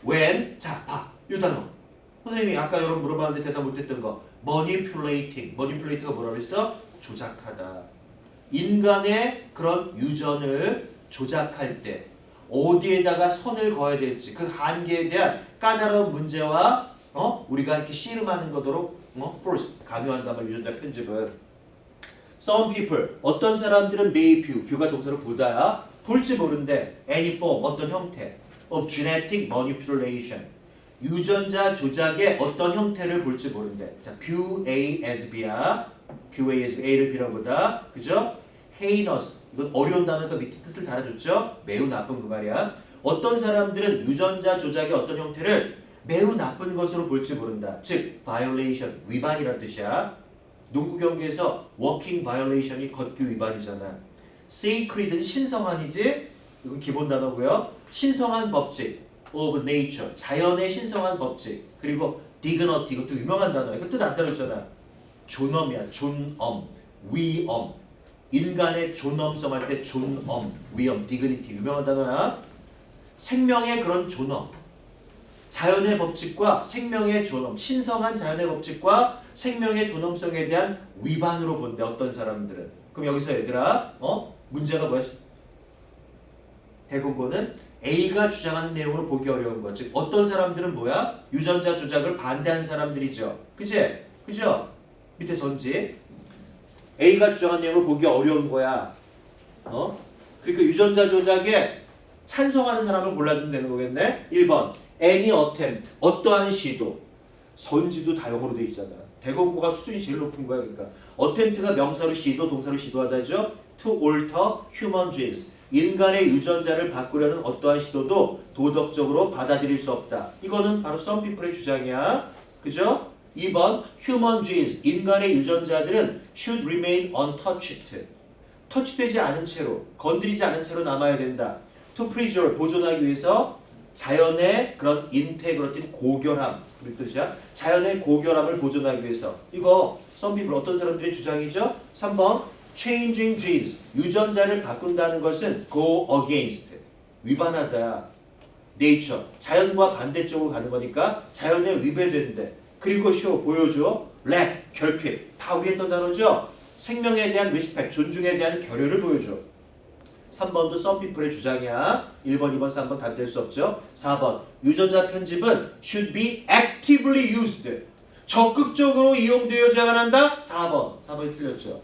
when 자, 봐. 이 단어. 선생님이 아까 여러분 물어봤는데 대답 못했던 거. manipulating. manipulate가 뭐라 그랬어? 조작하다. 인간의 그런 유전을 조작할 때 어디에다가 선을 그어야 될지 그 한계에 대한 까다로운 문제와 우리가 이렇게 씨름하는 거도록 force 강요한다면 유전자 편집을 some people 어떤 사람들은 may view view가 동사로 보다야 볼지 모른대 any form 어떤 형태 of genetic manipulation 유전자 조작의 어떤 형태를 볼지 모른대. 자, view A as B야. view A as B, A를 B라고 보다. 그죠? heinous 이건 어려운 단어니까 밑에 뜻을 달아줬죠? 매우 나쁜 그 말이야. 어떤 사람들은 유전자 조작의 어떤 형태를 매우 나쁜 것으로 볼지 모른다. 즉, violation, 위반이란 뜻이야. 농구 경기에서 walking violation이 걷기 위반이잖아. sacred은 신성한이지? 이건 기본 단어고요. 신성한 법칙, of nature, 자연의 신성한 법칙. 그리고 dignity, 이것도 유명한 단어야. 이거 뜻 안 따르잖아. 존엄이야, 존엄, 위엄. 인간의 존엄성 할 때 존엄, 위엄, dignity 유명한 단어야. 생명의 그런 존엄, 자연의 법칙과 생명의 존엄, 신성한 자연의 법칙과 생명의 존엄성에 대한 위반으로 본대 어떤 사람들은. 그럼 여기서 얘들아, 문제가 뭐야? 대공고는 A가 주장하는 내용으로 보기 어려운 것. 즉 어떤 사람들은 뭐야? 유전자 조작을 반대하는 사람들이죠. 그치? 그죠? 밑에 선지. A가 주장한 내용을 보기 어려운 거야. 그러니까 유전자 조작에 찬성하는 사람을 골라주면 되는 거겠네. 1번 any attempt 어떠한 시도. 선지도 다용어로 돼 있잖아. 대공고가 수준이 제일 높은 거야. 그러니까 attempt가 명사로 시도, 동사로 시도하다죠. to alter human genes 인간의 유전자를 바꾸려는 어떠한 시도도 도덕적으로 받아들일 수 없다. 이거는 바로 some people의 주장이야. 그죠? 2번 human genes 인간의 유전자들은 should remain untouched 터치되지 않은 채로 건드리지 않은 채로 남아야 된다. to preserve 보존하기 위해서 자연의 그런 integrity 고결함 그 뜻이야. 자연의 고결함을 보존하기 위해서 이거 some people 어떤 사람들의 주장이죠? 3번 changing genes 유전자를 바꾼다는 것은 go against 위반하다. nature 자연과 반대쪽으로 가는 거니까 자연에 위배된대. 그리고 show 보여줘. lack 결핍 다 우리 했던 단어죠. 생명에 대한 respect 존중에 대한 결여를 보여줘. 3번도 some people의 주장이야. 1번, 2번, 3번 답이 될 수 없죠. 4번 유전자 편집은 should be actively used 적극적으로 이용되어야만 한다. 4번이 틀렸죠.